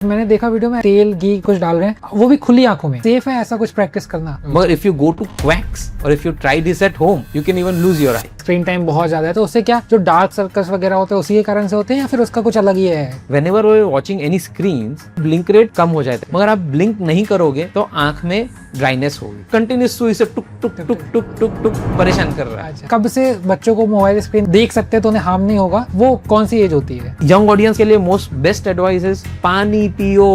मैंने देखा वीडियो में तेल घी कुछ डाल रहे हैं, वो भी खुली आंखों में। सेफ है ऐसा कुछ प्रैक्टिस करना? मगर if you go to quacks और if you try this at home you can even lose your eye. Screen time बहुत ज्यादा है तो उससे क्या जो डार्क सर्कल्स वगैरह होते हैं उसी के कारण से होते हैं या फिर उसका कुछ अलग ही है? Whenever we are watching any screens, blink rate कम हो जाता है, मगर आप ब्लिंक नहीं करोगे तो आंख में ड्राइनेस होगी। कंटिन्यूस सुई से टुक टुक टुक टुक टुक टुक परेशान कर रहा है। अच्छा, कब से बच्चों को मोबाइल स्क्रीन देख सकते हैं तो उन्हें हार्म नहीं होगा, वो कौन सी एज होती है? यंग ऑडियंस के लिए मोस्ट बेस्ट एडवाइस इज पानी पियो।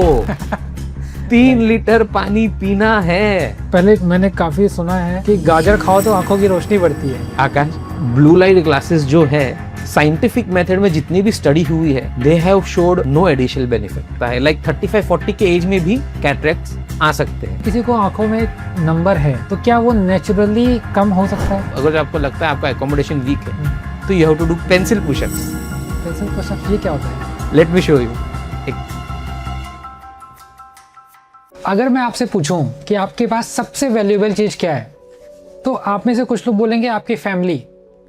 3 लीटर पानी पीना है। पहले मैंने काफी सुना है कि गाजर खाओ तो आंखों की रोशनी बढ़ती है। आकाश, ब्लू लाइट ग्लासेस जो है साइंटिफिक मेथड में जितनी भी स्टडी हुई है they have showed no additional benefit है। लाइक 35-40 के एज में भी कैटरेक्ट्स आ सकते हैं। किसी को आंखों में नंबर है तो क्या वो नेचुरली कम हो सकता है? अगर आपको लगता है आपका एकोमोडेशन वीक है तो you have to do pencil pushups. Pencil pushup ये क्या होता है? Let me show you. अगर मैं आपसे पूछूं कि आपके पास सबसे वैल्यूएबल चीज क्या है तो आप में से कुछ लोग बोलेंगे आपकी फैमिली,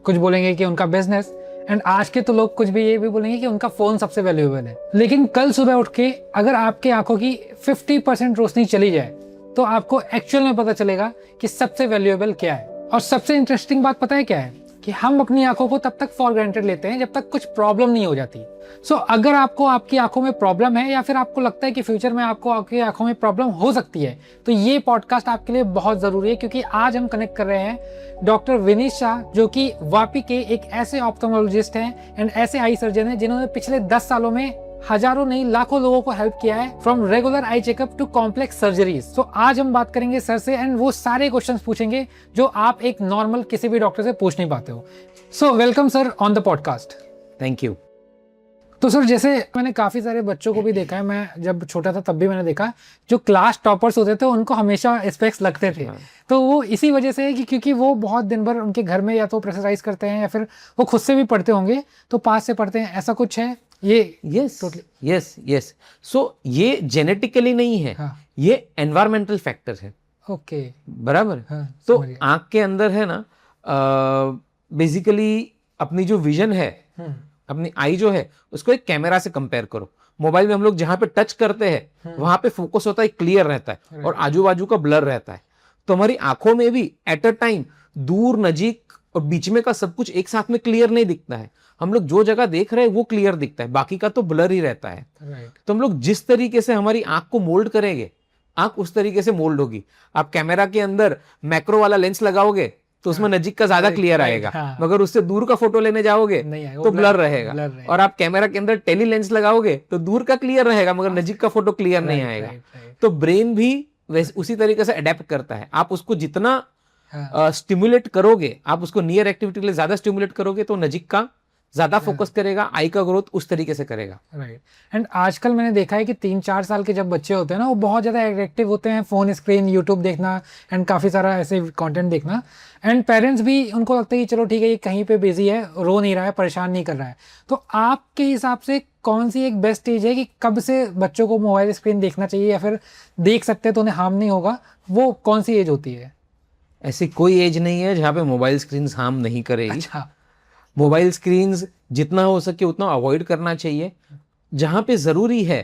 कुछ बोलेंगे कि उनका बिजनेस, एंड आज के तो लोग कुछ भी ये भी बोलेंगे कि उनका फोन सबसे वैल्यूएबल है। लेकिन कल सुबह उठ के अगर आपकी आंखों की 50% रोशनी चली जाए तो आपको एक्चुअल में पता चलेगा कि सबसे वैल्यूएबल क्या है। और सबसे इंटरेस्टिंग बात पता है क्या है? कि हम अपनी आंखों को तब तक फॉर ग्रांटेड लेते हैं जब तक कुछ प्रॉब्लम नहीं हो जाती। अगर आपको आपकी आंखों में प्रॉब्लम है या फिर आपको लगता है कि फ्यूचर में आपको आपकी आंखों में प्रॉब्लम हो सकती है तो ये पॉडकास्ट आपके लिए बहुत जरूरी है, क्योंकि आज हम कनेक्ट कर रहे हैं डॉक्टर विनीत शाह, जो कि वापी के एक ऐसे ऑप्थेल्मोलॉजिस्ट हैं एंड ऐसे आई सर्जन हैं जिन्होंने पिछले 10 सालों में हजारों नहीं लाखों लोगों को हेल्प किया है, from regular eye checkup to complex surgeries. आज हम बात करेंगे सर से एंड वो सारे क्वेश्चंस पूछेंगे जो आप एक नॉर्मल किसी भी डॉक्टर से पूछ नहीं पाते हो। Welcome sir on the podcast. Thank you. तो सर जैसे मैंने काफी सारे बच्चों को भी देखा है, मैं जब छोटा था तब भी मैंने देखा, जो क्लास टॉपर्स होते थे उनको हमेशा स्पेक्स लगते थे। तो वो इसी वजह से है कि क्योंकि वो बहुत दिन भर उनके घर में या तो प्रेशराइज करते हैं या फिर वो खुद से भी पढ़ते होंगे तो पास से पढ़ते हैं, ऐसा कुछ है ये? यस। सो ये जेनेटिकली नहीं है। हाँ। ये एनवायरमेंटल फैक्टर है। ओके, बराबर। हाँ, तो आंख के अंदर है ना बेसिकली अपनी जो विजन है, अपनी आई जो है उसको एक कैमरा से कंपेयर करो। मोबाइल में हम लोग जहां पे टच करते हैं वहां पे फोकस होता है, क्लियर रहता है और आजू बाजू का ब्लर रहता है। तो हमारी आंखों में भी एट अ टाइम दूर, नजीक और बीच में का सब कुछ एक साथ में क्लियर नहीं दिखता है। हम लोग जो जगह देख रहे हैं वो क्लियर दिखता है, बाकी का तो ब्लर ही रहता है। तो हम लोग जिस तरीके से हमारी आंख को मोल्ड करेंगे आंख उस तरीके से मोल्ड होगी। आप कैमरा के अंदर मैक्रो वाला लेंस लगाओगे तो उसमें नजीक का ज्यादा क्लियर आएगा, मगर उससे दूर का फोटो लेने जाओगे तो ब्लर रहेगा। और आप कैमरा के अंदर टेली लेंस लगाओगे तो दूर का क्लियर रहेगा मगर नजीक का फोटो क्लियर नहीं आएगा। तो ब्रेन भी उसी तरीके से अडेप्ट करता है। आप उसको जितना स्टिमुलेट करोगे, आप उसको नियर एक्टिविटी के लिए ज्यादा स्टिमुलेट करोगे तो नजीक का ज्यादा फोकस करेगा, आई का ग्रोथ उस तरीके से करेगा। राइट। एंड आजकल मैंने देखा है कि 3-4 साल के जब बच्चे होते हैं ना वो बहुत ज्यादा एक्टिव होते हैं, फोन स्क्रीन, यूट्यूब देखना एंड काफी सारा ऐसे कंटेंट देखना। एंड पेरेंट्स भी उनको लगता है कि चलो ठीक है ये कहीं पे बिजी है, रो नहीं रहा है, परेशान नहीं कर रहा है। तो आपके हिसाब से कौन सी एक बेस्ट एज है कि कब से बच्चों को मोबाइल स्क्रीन देखना चाहिए या फिर देख सकते हैं तो उन्हें हार्म नहीं होगा, वो कौन सी एज होती है? ऐसी कोई एज नहीं है जहां पे मोबाइल स्क्रीन हार्म नहीं करेगी। अच्छा। मोबाइल स्क्रीन्स जितना हो सके उतना अवॉइड करना चाहिए। जहां पे जरूरी है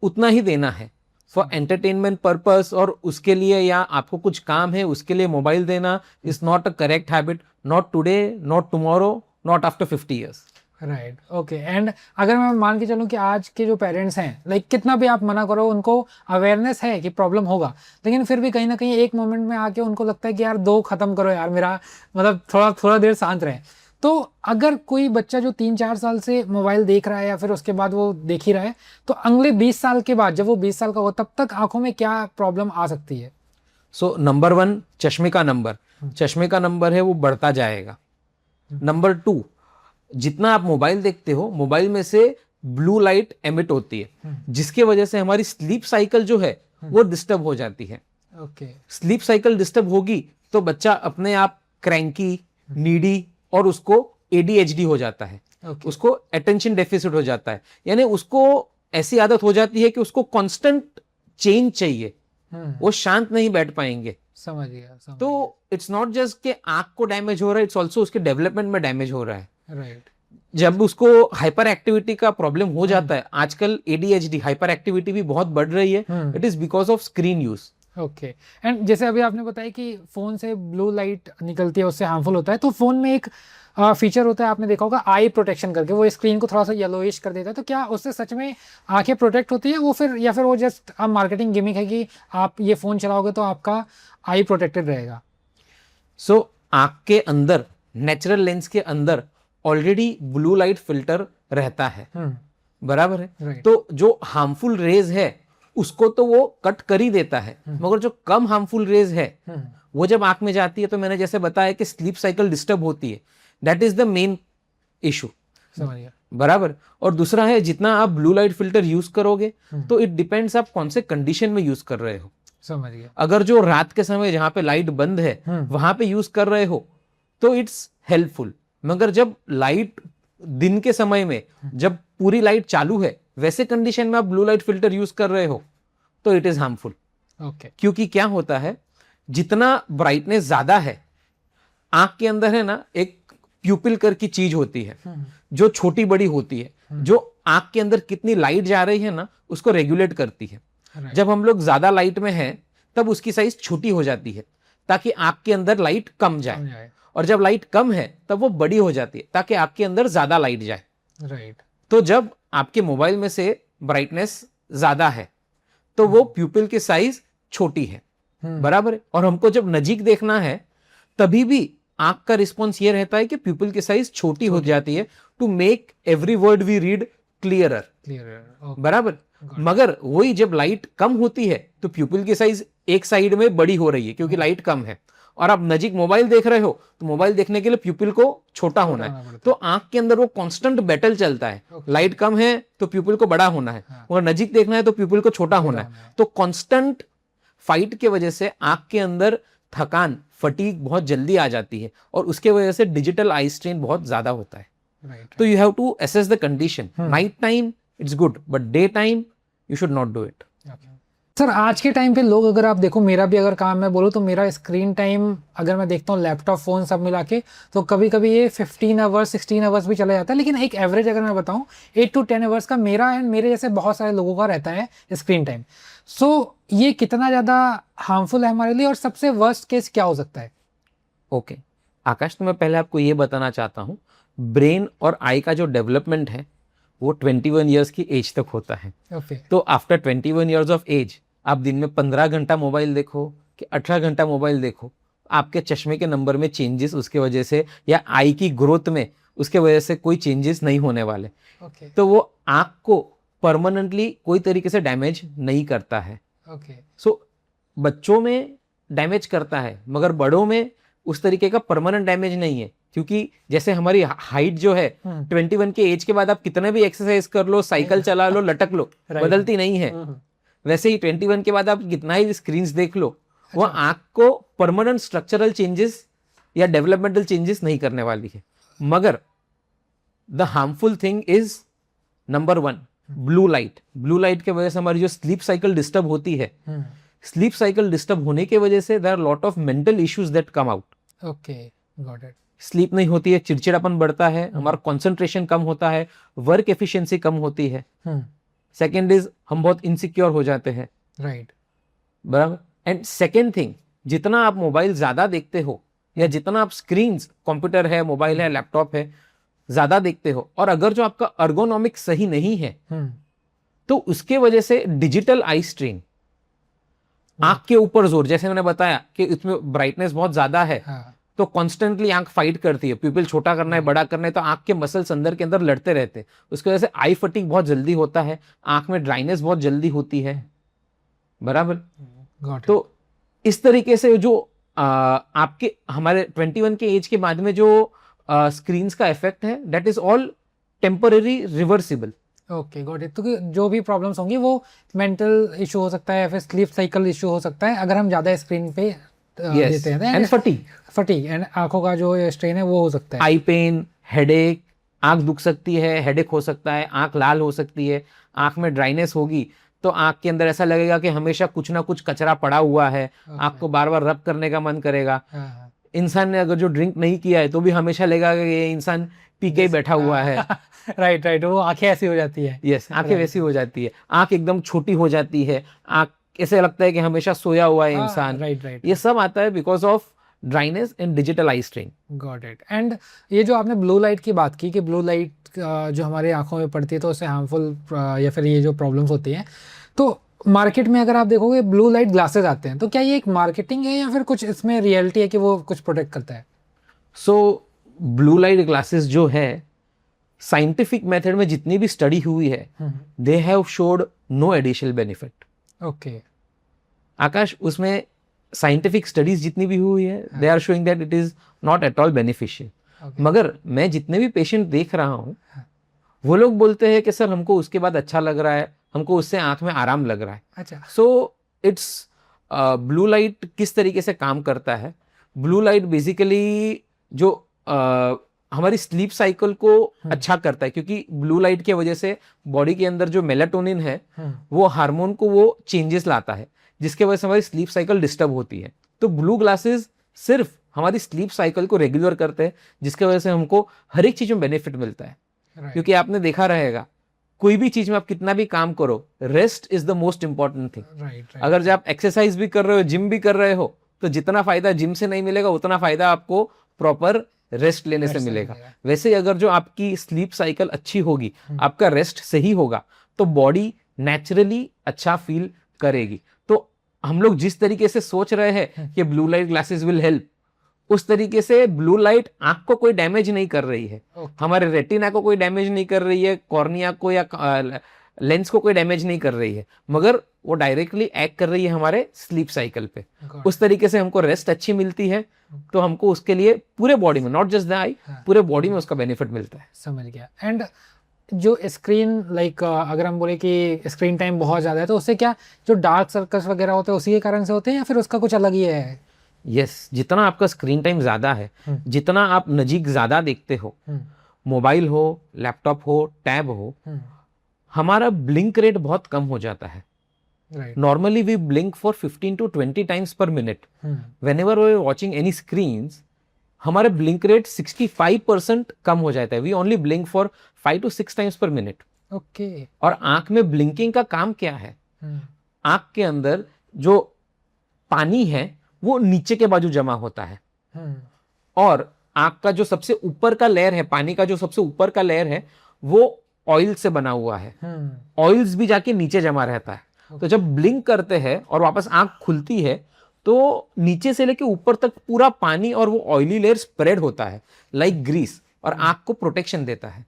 उतना ही देना है फॉर एंटरटेनमेंट पर्पस, और उसके लिए या आपको कुछ काम है उसके लिए मोबाइल देना is not a correct habit. Not today, not tomorrow, not after 50 years। Right, okay. And अगर मैं मान के चलूं कि आज के जो पेरेंट्स हैं, लाइक कितना भी आप मना करो उनको अवेयरनेस है कि प्रॉब्लम होगा, लेकिन फिर भी कहीं ना कहीं एक मोमेंट में आके उनको लगता है कि यार 2 खत्म करो यार, मेरा मतलब थोड़ा देर शांत रहे। तो अगर कोई बच्चा जो 3-4 साल से मोबाइल देख रहा है या फिर उसके बाद वो देख ही रहा है तो अगले 20 साल के बाद जब वो 20 साल का हो तब तक आंखों में क्या प्रॉब्लम आ सकती है? नंबर 1 चश्मे का नंबर है वो बढ़ता जाएगा। नंबर 2, जितना आप मोबाइल देखते हो मोबाइल में से ब्लू लाइट एमिट होती है जिसके वजह से हमारी स्लीप साइकिल जो है वो डिस्टर्ब हो जाती है। ओके। स्लीप साइकिल डिस्टर्ब होगी तो बच्चा अपने आप क्रैंकी, नीडी और उसको ADHD हो जाता है। उसको अटेंशन डेफिसिट हो जाता है, यानी उसको ऐसी आदत हो जाती है कि उसको कांस्टेंट चेंज चाहिए, वो शांत नहीं बैठ पाएंगे। समझ गया। तो इट्स नॉट जस्ट कि आंख को डैमेज हो रहा है, इट्स ऑल्सो उसके डेवलपमेंट में डैमेज हो रहा है। राइट। जब उसको हाइपर एक्टिविटी का प्रॉब्लम हो जाता है, आजकल ADHD हाइपर एक्टिविटी भी बहुत बढ़ रही है, it is because of screen use. Okay. And जैसे अभी आपने बताया कि फ़ोन से ब्लू लाइट निकलती है, उससे हार्मफुल होता है, तो फ़ोन में एक फीचर होता है, आपने देखा होगा, आई प्रोटेक्शन करके, वो स्क्रीन को थोड़ा सा येलोइश कर देता है, तो क्या उससे सच में आंखें प्रोटेक्ट होती है वो फिर, या फिर वो जस्ट मार्केटिंग गिमिक है कि आप ये फ़ोन चलाओगे तो आपका आई प्रोटेक्टेड रहेगा? सो आंख के अंदर, नेचुरल लेंस के अंदर ऑलरेडी ब्लू लाइट फिल्टर रहता है, बराबर है। Right. तो जो हार्मफुल रेज है उसको तो वो कट कर ही देता है, मगर जो कम हार्मफुल रेज है वो जब आंख में जाती है, तो मैंने जैसे बताया कि स्लीप साइकिल डिस्टर्ब होती है, that is the main issue, समझ गया। बराबर। और दूसरा है, जितना आप ब्लू लाइट फिल्टर यूज करोगे तो इट डिपेंड्स आप कौन से कंडीशन में यूज कर रहे हो। समझ गया। अगर जो रात के समय जहां पे लाइट बंद है वहां पे यूज कर रहे हो तो इट्स हेल्पफुल, मगर जब लाइट दिन के समय में, जब पूरी लाइट चालू है, वैसे कंडीशन में आप ब्लू लाइट फिल्टर यूज कर रहे हो तो इट इज हार्मफुल। ओके। क्योंकि क्या होता है, जितना ब्राइटनेस ज्यादा है, आंख के अंदर है ना एक प्यूपिल कर की चीज होती है जो छोटी बड़ी होती है, जो आंख के अंदर कितनी लाइट जा रही है ना उसको रेगुलेट करती है। जब हम लोग ज्यादा लाइट में हैं तब उसकी साइज छोटी हो जाती है ताकि आंख के अंदर लाइट कम जाए, और जब लाइट कम है तब वो बड़ी हो जाती है ताकि आपके अंदर ज्यादा लाइट जाए। राइट। तो जब आपके मोबाइल में से ब्राइटनेस ज्यादा है तो वो प्यूपिल की साइज छोटी है, बराबर है। और हमको जब नजीक देखना है तभी भी आंख का रिस्पॉन्स ये रहता है कि प्यूपिल की साइज छोटी हो जाती है, to make every word we read clearer, बराबर। मगर वही जब लाइट कम होती है तो प्यूपिल की साइज एक साइड में बड़ी हो रही है क्योंकि लाइट कम है, और आप नजीक मोबाइल देख रहे हो तो मोबाइल देखने के लिए प्यूपिल को छोटा होना है, तो आंख के अंदर वो कांस्टेंट बैटल चलता है। लाइट कम है तो प्यूपिल को बड़ा होना है, और नजीक देखना है तो प्यूपिल को छोटा होना है। तो कांस्टेंट फाइट के वजह से आंख के अंदर थकान, फटीग बहुत जल्दी आ जाती है, और उसके वजह से डिजिटल आई स्ट्रेन बहुत ज्यादा होता है। तो you have to assess the condition. Night time it's good, but day time you should not do it. Sir, आज के टाइम पे लोग, अगर आप देखो, मेरा भी अगर काम मैं बोलूँ तो मेरा स्क्रीन टाइम अगर मैं देखता हूँ लैपटॉप फ़ोन सब मिला के, तो कभी कभी ये 15 आवर्स 16 आवर्स भी चला जाता है, लेकिन एक एवरेज अगर मैं बताऊँ 8 to 10 आवर्स का मेरा एंड मेरे जैसे बहुत सारे लोगों का रहता है स्क्रीन टाइम। सो ये कितना ज़्यादा हार्मफुल है हमारे लिए, और सबसे वर्स्ट केस क्या हो सकता है? ओके आकाश, तो मैं पहले आपको ये बताना चाहता हूँ, ब्रेन और आई का जो डेवलपमेंट है वो 21 ईयर्स की एज तक होता है। तो आफ्टर 21 ईयर्स ऑफ एज आप दिन में 15 घंटा मोबाइल देखो कि 18 घंटा मोबाइल देखो, आपके चश्मे के नंबर में चेंजेस उसके वजह से, या आई की ग्रोथ में उसके वजह से कोई चेंजेस नहीं होने वाले। तो वो आंख को परमानेंटली कोई तरीके से डैमेज नहीं करता है। सो बच्चों में डैमेज करता है, मगर बड़ों में उस तरीके का परमानेंट डैमेज नहीं है, क्योंकि जैसे हमारी हाइट जो है 21 के एज के बाद आप कितने भी एक्सरसाइज कर लो, साइकिल चला लो, लटक लो, बदलती नहीं है। वैसे ही 21 के बाद आप कितना ही स्क्रीन्स देख लो, वो आंख को परमानेंट स्ट्रक्चरल चेंजेस या डेवलपमेंटल चेंजेस नहीं करने वाली है। मगर the harmful thing is number 1 blue light. Blue light के वजह से हमारी जो स्लीप साइकिल डिस्टर्ब होती है, स्लीप साइकिल डिस्टर्ब होने की वजह से there are lot of mental issues that come out. Okay, got it. Sleep नहीं होती है, चिड़चिड़ापन बढ़ता है, हमारा कंसंट्रेशन कम होता है, वर्क एफिशिएंसी कम होती है। सेकेंड इज हम बहुत इनसिक्योर हो जाते हैं, राइट, बराबर। एंड सेकेंड थिंग, जितना आप मोबाइल ज्यादा देखते हो, या जितना आप स्क्रीन्स, कंप्यूटर है, मोबाइल है, लैपटॉप है, ज्यादा देखते हो, और अगर जो आपका अर्गोनॉमिक सही नहीं है तो उसके वजह से डिजिटल आई स्ट्रेन, आंख के ऊपर जोर, जैसे मैंने बताया कि इसमें ब्राइटनेस बहुत ज्यादा है, तो कॉन्स्टेंटली आंख फाइट करती है, प्यूपिल छोटा करना है, बड़ा करना है, तो आंख के मसल्स अंदर के अंदर लड़ते रहते हैं। उसकी वजह से आई फटीग बहुत जल्दी होता है, आंख में ड्राइनेस बहुत जल्दी होती है, बराबर। तो इस तरीके से जो आपके हमारे 21 के एज के बाद में जो स्क्रीन्स का इफेक्ट है, that is all temporary reversible. Okay, got it. तो जो भी प्रॉब्लम्स होंगी वो मेंटल इशू हो सकता है, या फिर स्लीप साइकिल इशू हो सकता है अगर हम ज़्यादा स्क्रीन पे देते हैं, एंड फटीग एंड आंखों का जो स्ट्रेन है वो हो सकता है। आई पेन, हेडेक, आंख दुख सकती है, हेडेक हो सकता है, आंख लाल हो सकती है, आंख में ड्राइनेस होगी, तो आंख के अंदर ऐसा लगेगा कि हमेशा कुछ ना कुछ कचरा पड़ा हुआ है, आंख को बार बार रब करने का मन करेगा। इंसान ने अगर जो ड्रिंक नहीं किया है तो भी हमेशा लगेगा कि ये इंसान पी के ही बैठा हुआ है। राइट राइट, वो आंखें ऐसी हो जाती है। यस, आंखें वैसी हो जाती है, आंख एकदम छोटी हो जाती है, आंख ऐसे लगता है कि हमेशा सोया हुआ है इंसान। राइट राइट, ये सब आता है because of dryness and digital eye strain. Got it. And ये जो आपने ब्लू लाइट की बात की कि ब्लू लाइट जो हमारी आंखों में पड़ती है तो उससे हार्मफुल या फिर ये जो प्रॉब्लम्स होती हैं, तो मार्केट में अगर आप देखोगे ब्लू लाइट ग्लासेस आते हैं, तो क्या ये एक मार्केटिंग है या फिर कुछ इसमें रियलिटी है कि वो कुछ प्रोटेक्ट करता है? सो ब्लू लाइट ग्लासेस जो है, साइंटिफिक मेथड में जितनी भी स्टडी हुई है, they have showed no additional benefit. Okay, Akash, उसमें साइंटिफिक स्टडीज जितनी भी हुई है, they are showing that it is not at all beneficial. मगर मैं जितने भी पेशेंट देख रहा हूँ, वो लोग बोलते हैं कि सर हमको उसके बाद अच्छा लग रहा है, हमको उससे आंख में आराम लग रहा है। अच्छा, सो इट्स ब्लू लाइट किस तरीके से काम करता है? ब्लू लाइट बेसिकली जो हमारी स्लीप साइकिल को अच्छा करता है, क्योंकि ब्लू लाइट की वजह से बॉडी के अंदर जो मेलाटोनिन है वो हार्मोन को वो चेंजेस लाता है, जिसके वजह से हमारी स्लीप साइकिल डिस्टर्ब होती है। तो ब्लू ग्लासेस सिर्फ हमारी स्लीप साइकिल को रेगुलर करते हैं, जिसके वजह से हमको हर एक चीज में बेनिफिट मिलता है। क्योंकि आपने देखा रहेगा, कोई भी चीज में आप कितना भी काम करो, rest is the most important thing. अगर जब आप एक्सरसाइज भी कर रहे हो, जिम भी कर रहे हो, तो जितना फायदा जिम से नहीं मिलेगा, उतना फायदा आपको प्रॉपर रेस्ट लेने से मिलेगा। वैसे अगर जो आपकी स्लीप साइकिल अच्छी होगी, आपका रेस्ट सही होगा, तो बॉडी नेचुरली अच्छा फील करेगी। तो हम लोग जिस तरीके से सोच रहे हैं कि blue light glasses will help, उस तरीके से ब्लू लाइट आंख को कोई डैमेज नहीं कर रही है, हमारे रेटिना को कोई डैमेज नहीं कर रही है, कॉर्निया को या लेंस को कोई डैमेज नहीं कर रही है, मगर वो डायरेक्टली एक्ट कर रही है हमारे स्लीप साइकिल पे। उस तरीके से हमको रेस्ट अच्छी मिलती है, तो हमको उसके लिए पूरे बॉडी में, नॉट जस्ट द आई, पूरे बॉडी में उसका बेनिफिट मिलता है। समझ गया। एंड जो स्क्रीन अगर हम बोले कि स्क्रीन टाइम बहुत ज़्यादा है, तो उससे क्या जो डार्क सर्कल्स वगैरह होते हैं उसी के कारण से होते हैं या फिर उसका कुछ अलग ही है? यस, जितना आपका स्क्रीन टाइम ज्यादा है, जितना आप नजीक ज्यादा देखते हो, मोबाइल हो, लैपटॉप हो, टैब हो, हमारा ब्लिंक रेट बहुत कम हो जाता है। Normally we blink for 15 to 20 times per minute. Whenever we are watching any screens, हमारा ब्लिंक रेट 65% कम हो जाता है। We only blink for 5 to 6 times per minute. Okay. और आंख में ब्लिंकिंग का काम क्या है? आंख के अंदर जो पानी है वो नीचे के बाजू जमा होता है, और आंख का जो सबसे ऊपर का लेयर है, पानी का जो सबसे ऊपर का लेयर है, वो ऑयल से बना हुआ है। ऑयल्स भी जाके नीचे जमा रहता है। तो जब ब्लिंक करते हैं और वापस आंख खुलती है, तो नीचे से लेके ऊपर तक पूरा पानी और वो ऑयली लेयर स्प्रेड होता है लाइक ग्रीस, और आंख को प्रोटेक्शन देता है।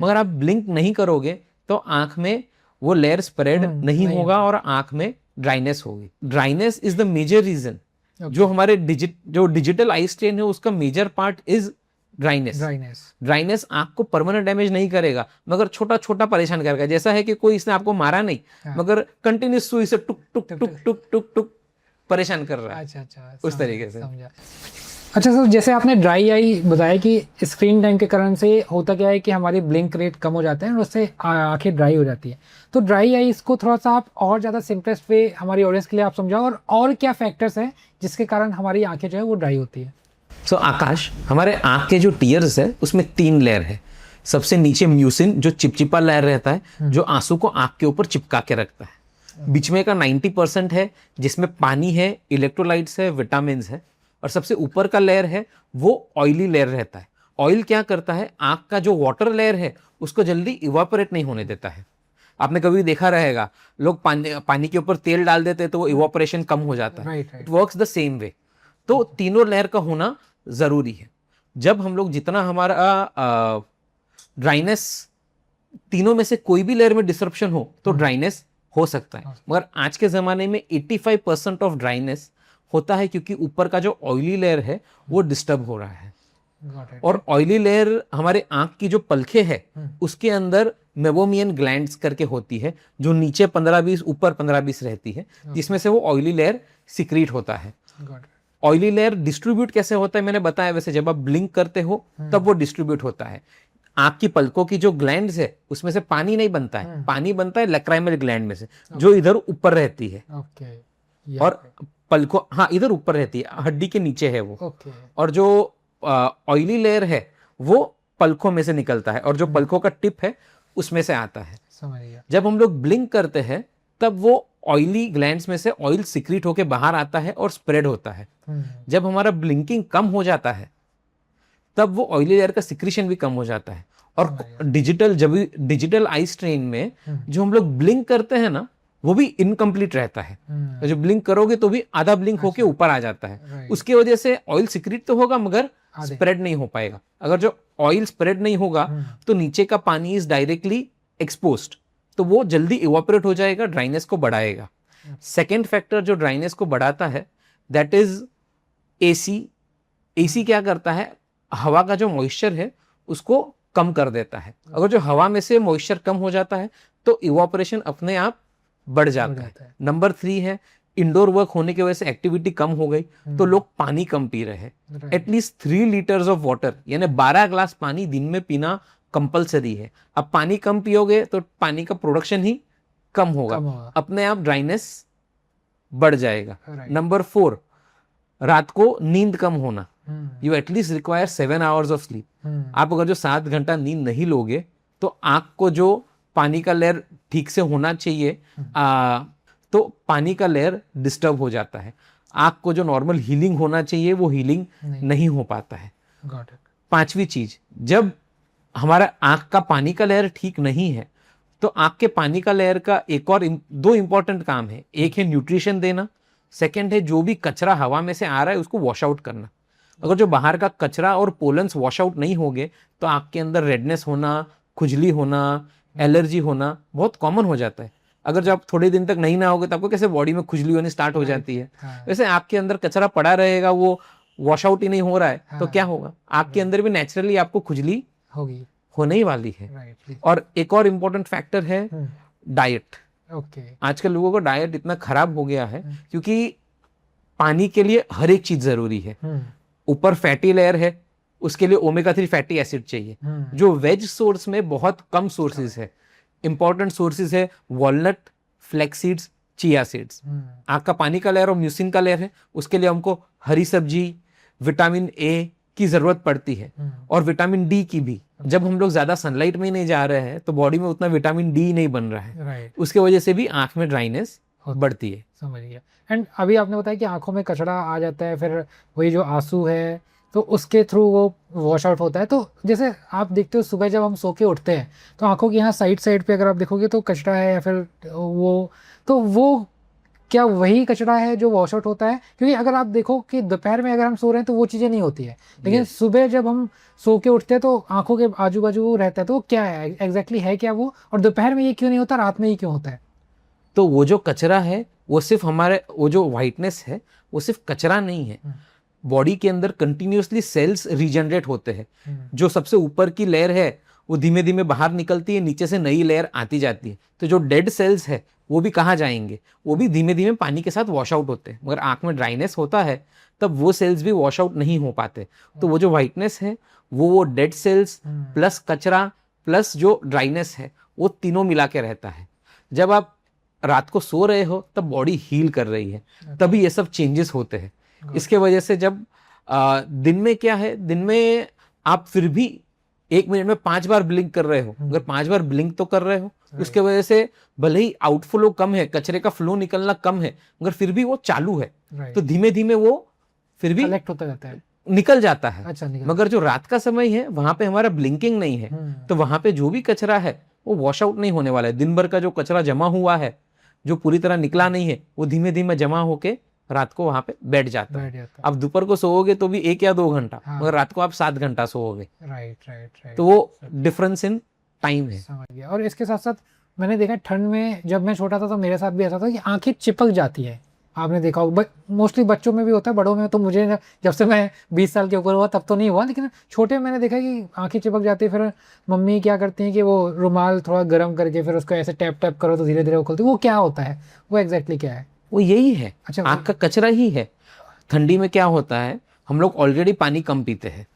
मगर आप ब्लिंक नहीं करोगे तो आंख में वो लेयर स्प्रेड नहीं होगा और आंख में ड्राइनेस होगी। Dryness is the major reason. जो हमारे डिजिटल आई स्ट्रेन है, उसका major part is dryness. Dryness आंख को परमानेंट डैमेज नहीं करेगा, मगर छोटा छोटा परेशान करेगा। जैसा है कि कोई इसने आपको मारा नहीं, मगर कंटिन्यूस सुई से टुक टुक टुक टुक टुक टुक परेशान कर रहा है। अच्छा, उस तरीके से। अच्छा सर, जैसे आपने ड्राई आई बताया कि स्क्रीन टाइम के कारण से होता क्या है कि हमारी ब्लिंक रेट कम हो जाते हैं और उससे आंखें ड्राई हो जाती है। तो ड्राई आई इसको थोड़ा सा आप और ज़्यादा सिंपलेस्ट वे हमारी ऑडियंस के लिए आप समझाओ, और क्या फैक्टर्स हैं जिसके कारण हमारी आंखें जो है वो ड्राई होती है? सो आकाश, हमारे आंख के जो टीयर्स है उसमें 3 लेयर है। सबसे नीचे म्यूसिन, जो चिपचिपा लेयर रहता है, जो आंसू को आंख के ऊपर चिपका के रखता है। बीच में का 90% है जिसमें पानी है, इलेक्ट्रोलाइट्स है, विटामिन है। और सबसे ऊपर का लेयर है वो ऑयली लेयर रहता है। ऑयल क्या करता है, आंख का जो वाटर लेयर है उसको जल्दी इवापोरेट नहीं होने देता है। आपने कभी देखा रहेगा, लोग पानी के ऊपर तेल डाल देते हैं तो वो इवापोरेशन कम हो जाता है। It works the same way. तो तीनों लेयर का होना जरूरी है। जब हम लोग जितना हमारा ड्राइनेस, तीनों में से कोई भी लेयर में डिसरप्शन हो तो ड्राइनेस हो सकता है। मगर आज के जमाने में 85% ऑफ ड्राइनेस होता है क्योंकि ऊपर का जो ऑयली लेयर है वो डिस्टर्ब हो रहा है। और ऑयली लेयर हमारे आंख की जो पलके है उसके अंदर मेबोमियन ग्लैंड्स करके होती है, जो नीचे 15-20 ऊपर 15-20 रहती है, जिसमें से वो ऑयली लेयर सिक्रीट होता है। ऑयली लेयर डिस्ट्रीब्यूट कैसे होता है मैंने बताया। वैसे जब आप ब्लिंक करते हो तब वो डिस्ट्रीब्यूट होता है। आंख की पलकों की जो ग्लैंड्स है उसमें से पानी नहीं बनता है, पानी बनता है लैक्राइमल ग्लैंड में से, जो इधर ऊपर रहती है। और पलकों, हाँ, इधर ऊपर रहती है, हड्डी के नीचे है वो। और जो ऑयली लेयर है वो पलकों में से निकलता है और जो पलकों का टिप है उसमें से आता है। समझ गया। जब हम लोग ब्लिंक करते हैं तब वो ऑयली ग्लैंड्स में से ऑयल सिक्रीट होके बाहर आता है और स्प्रेड होता है। जब हमारा ब्लिंकिंग कम हो जाता है तब वो ऑयली लेयर का सिक्रीशन भी कम हो जाता है। और डिजिटल आई स्ट्रेन में जो हम लोग ब्लिंक करते हैं ना वो भी इनकम्प्लीट रहता है। तो जो ब्लिंक करोगे तो भी आधा ब्लिंक होके ऊपर आ जाता है। उसकी वजह से ऑयल सिक्रीट तो होगा मगर स्प्रेड नहीं हो पाएगा। अगर जो ऑयल स्प्रेड नहीं होगा तो नीचे का पानी इज डायरेक्टली एक्सपोज्ड, तो वो जल्दी इवापोरेट हो जाएगा, ड्राइनेस को बढ़ाएगा। सेकेंड फैक्टर जो ड्राइनेस को बढ़ाता है दैट इज एसी। एसी क्या करता है, हवा का जो मॉइस्चर है उसको कम कर देता है। अगर जो हवा में से मॉइस्चर कम हो जाता है तो इवापोरेशन अपने आप बढ़ जाता है। नंबर 3 है इंडोर वर्क होने की वजह से एक्टिविटी कम हो गई तो लोग पानी कम पी रहे हैं। एटलीस्ट 3 लीटर्स ऑफ वाटर यानी 12 ग्लास पानी दिन में पीना कंपलसरी है। अब पानी कम पियोगे तो पानी का प्रोडक्शन ही कम होगा, अपने आप ड्राइनेस बढ़ जाएगा। नंबर 4 रात को नींद कम होना। You at least require 7 hours of sleep. आप अगर जो 7 घंटा नींद नहीं लोगे तो आंख को जो पानी का लेयर ठीक से होना चाहिए तो पानी का लेयर डिस्टर्ब हो जाता है। आंख को जो नॉर्मल हीलिंग होना चाहिए वो हीलिंग नहीं हो पाता है। 5वीं चीज, जब हमारा आंख का पानी का लेयर ठीक नहीं है तो आंख के पानी का लेयर का एक और 2 इंपॉर्टेंट काम है। एक है न्यूट्रिशन देना, सेकेंड है जो भी कचरा हवा में से आ रहा है उसको वॉश आउट करना। अगर जो बाहर का कचरा और पोलन्स वॉश आउट नहीं होंगे तो आंख के अंदर रेडनेस होना, खुजली होना, एलर्जी होना बहुत कॉमन हो जाता है। अगर जब आप थोड़े दिन तक नहीं नहाओगे तो आपको कैसे बॉडी में खुजली होनी स्टार्ट हो जाती है। वैसे आपके अंदर कचरा पड़ा रहेगा, वो वॉश आउट ही नहीं हो रहा है तो क्या होगा, आपके अंदर भी नेचुरली आपको खुजली होगी, होने ही वाली है। और एक और इम्पोर्टेंट फैक्टर है डाइट। आजकल लोगों को डाइट इतना खराब हो गया है क्योंकि पानी के लिए हर एक चीज जरूरी है। ऊपर फैटी लेयर है उसके लिए ओमेगा 3 फैटी एसिड चाहिए जो वेज सोर्स में बहुत कम सोर्सेज है। इंपॉर्टेंट सोर्सेज है walnut, flax seeds, chia seeds. आंख का पानी का लेयर और म्यूसिन का लेयर है उसके लिए हमको हरी सब्जी, विटामिन ए की जरूरत पड़ती है और विटामिन डी की भी। जब हम लोग ज्यादा सनलाइट में नहीं जा रहे हैं तो बॉडी में उतना विटामिन डी नहीं बन रहा है, उसके वजह से भी आंख में ड्राइनेस बढ़ती है। समझ गया। एंड अभी आपने बताया कि आंखों में कचरा आ जाता है, फिर वही जो आंसू है तो उसके थ्रू वो वॉश आउट होता है। तो जैसे आप देखते हो सुबह जब हम सो के उठते हैं तो आंखों की यहाँ साइड पे अगर आप देखोगे तो कचरा है या फिर वो क्या वही कचरा है जो वॉश आउट होता है? क्योंकि अगर आप देखो कि दोपहर में अगर हम सो रहे हैं तो वो चीज़ें नहीं होती है, लेकिन सुबह जब हम सो के उठते हैं तो आंखों के आजू बाजू रहता है, तो क्या है एग्जैक्टली है क्या वो, और दोपहर में ये क्यों नहीं होता, रात में ही क्यों होता है? तो वो जो कचरा है वो सिर्फ हमारे, वो जो वाइटनेस है वो सिर्फ कचरा नहीं है। बॉडी के अंदर कंटिन्यूसली सेल्स रीजनरेट होते हैं। जो सबसे ऊपर की लेयर है वो धीमे धीमे बाहर निकलती है, नीचे से नई लेयर आती जाती है। तो जो डेड सेल्स है वो भी कहाँ जाएंगे, वो भी धीमे धीमे पानी के साथ वॉश आउट होते हैं। मगर आंख में ड्राइनेस होता है तब वो सेल्स भी वॉश आउट नहीं हो पाते। तो वो जो वाइटनेस है वो डेड सेल्स प्लस कचरा प्लस जो ड्राइनेस है वो तीनों मिला के रहता है। जब आप रात को सो रहे हो तब बॉडी हील कर रही है, तभी ये सब चेंजेस होते हैं। इसके वजह से जब दिन में क्या है, दिन में आप फिर भी 1 मिनट में 5 बार ब्लिंक कर रहे हो, अगर 5 बार ब्लिंक तो कर रहे हो, उसके वजह से भले ही आउटफ्लो कम है, कचरे का फ्लो निकलना कम है, मगर फिर भी वो चालू है। तो धीमे धीमे वो फिर भी कलेक्ट होता रहता है, निकल जाता है। अच्छा, मगर जो रात का समय है वहां पे हमारा ब्लिंकिंग नहीं है, तो वहां पे जो भी कचरा है वो वॉश आउट नहीं होने वाला है। दिन भर का जो कचरा जमा हुआ है जो पूरी तरह निकला नहीं है वो धीमे धीमे जमा होके रात को वहां पे बैठ जाता है। अब दोपहर को सोओगे तो भी 1 या 2 घंटा, मगर रात को आप 7 घंटा सोओगे। राइट। तो वो डिफरेंस इन टाइम है। समझ गया। और इसके साथ साथ मैंने देखा ठंड में जब मैं छोटा था तो मेरे साथ भी ऐसा था कि आंखें चिपक जाती है। आपने देखा होगा, मोस्टली बच्चों में भी होता है, बड़ों में तो मुझे जब से मैं 20 साल के ऊपर हुआ तब तो नहीं हुआ, लेकिन छोटे में मैंने देखा कि आंखें चिपक जाती है। फिर मम्मी क्या करती हैं कि वो रुमाल थोड़ा गर्म करके फिर उसको ऐसे टैप टैप करो तो धीरे धीरे वो खुलती है। वो क्या होता है, वो एग्जैक्टली क्या है? वो यही है, अच्छा, आंख का कचरा ही है। ठंडी में क्या होता है, हम लोग ऑलरेडी पानी कम पीते हैं।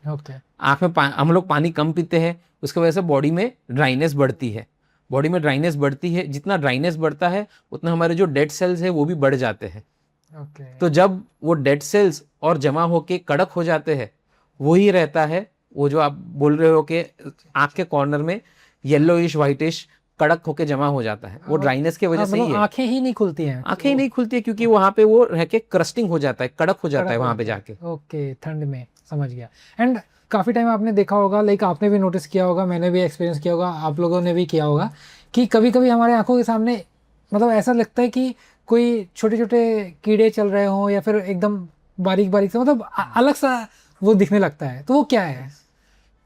आंख में हम लोग पानी कम पीते हैं, उसकी वजह से बॉडी में ड्राइनेस बढ़ती है। बॉडी में ड्राइनेस बढ़ती है, जितना ड्राइनेस बढ़ता है उतना हमारे जो डेड सेल्स है वो भी बढ़ जाते हैं। तो जब वो डेड सेल्स और जमा होके कड़क हो जाते हैं, वही रहता है वो जो आप बोल रहे हो कि आंख के कॉर्नर में येलोइश व्हाइटिश कड़क होके जमा हो जाता है, वो ड्राइनेस की वजह से ही है। आंखें ही नहीं खुलती हैं, आंखें ही नहीं खुलती है क्योंकि वहां पे वो रह के क्रस्टिंग हो जाता है, कड़क हो जाता है वहां पे जाके। ओके, ठंड में, समझ गया। एंड काफ़ी टाइम आपने देखा होगा, लाइक आपने भी नोटिस किया होगा, मैंने भी एक्सपीरियंस किया होगा, आप लोगों ने भी किया होगा कि कभी कभी हमारे आंखों के सामने मतलब ऐसा लगता है कि कोई छोटे छोटे कीड़े चल रहे हों या फिर एकदम बारीक बारीक से मतलब अलग सा वो दिखने लगता है, तो वो क्या है?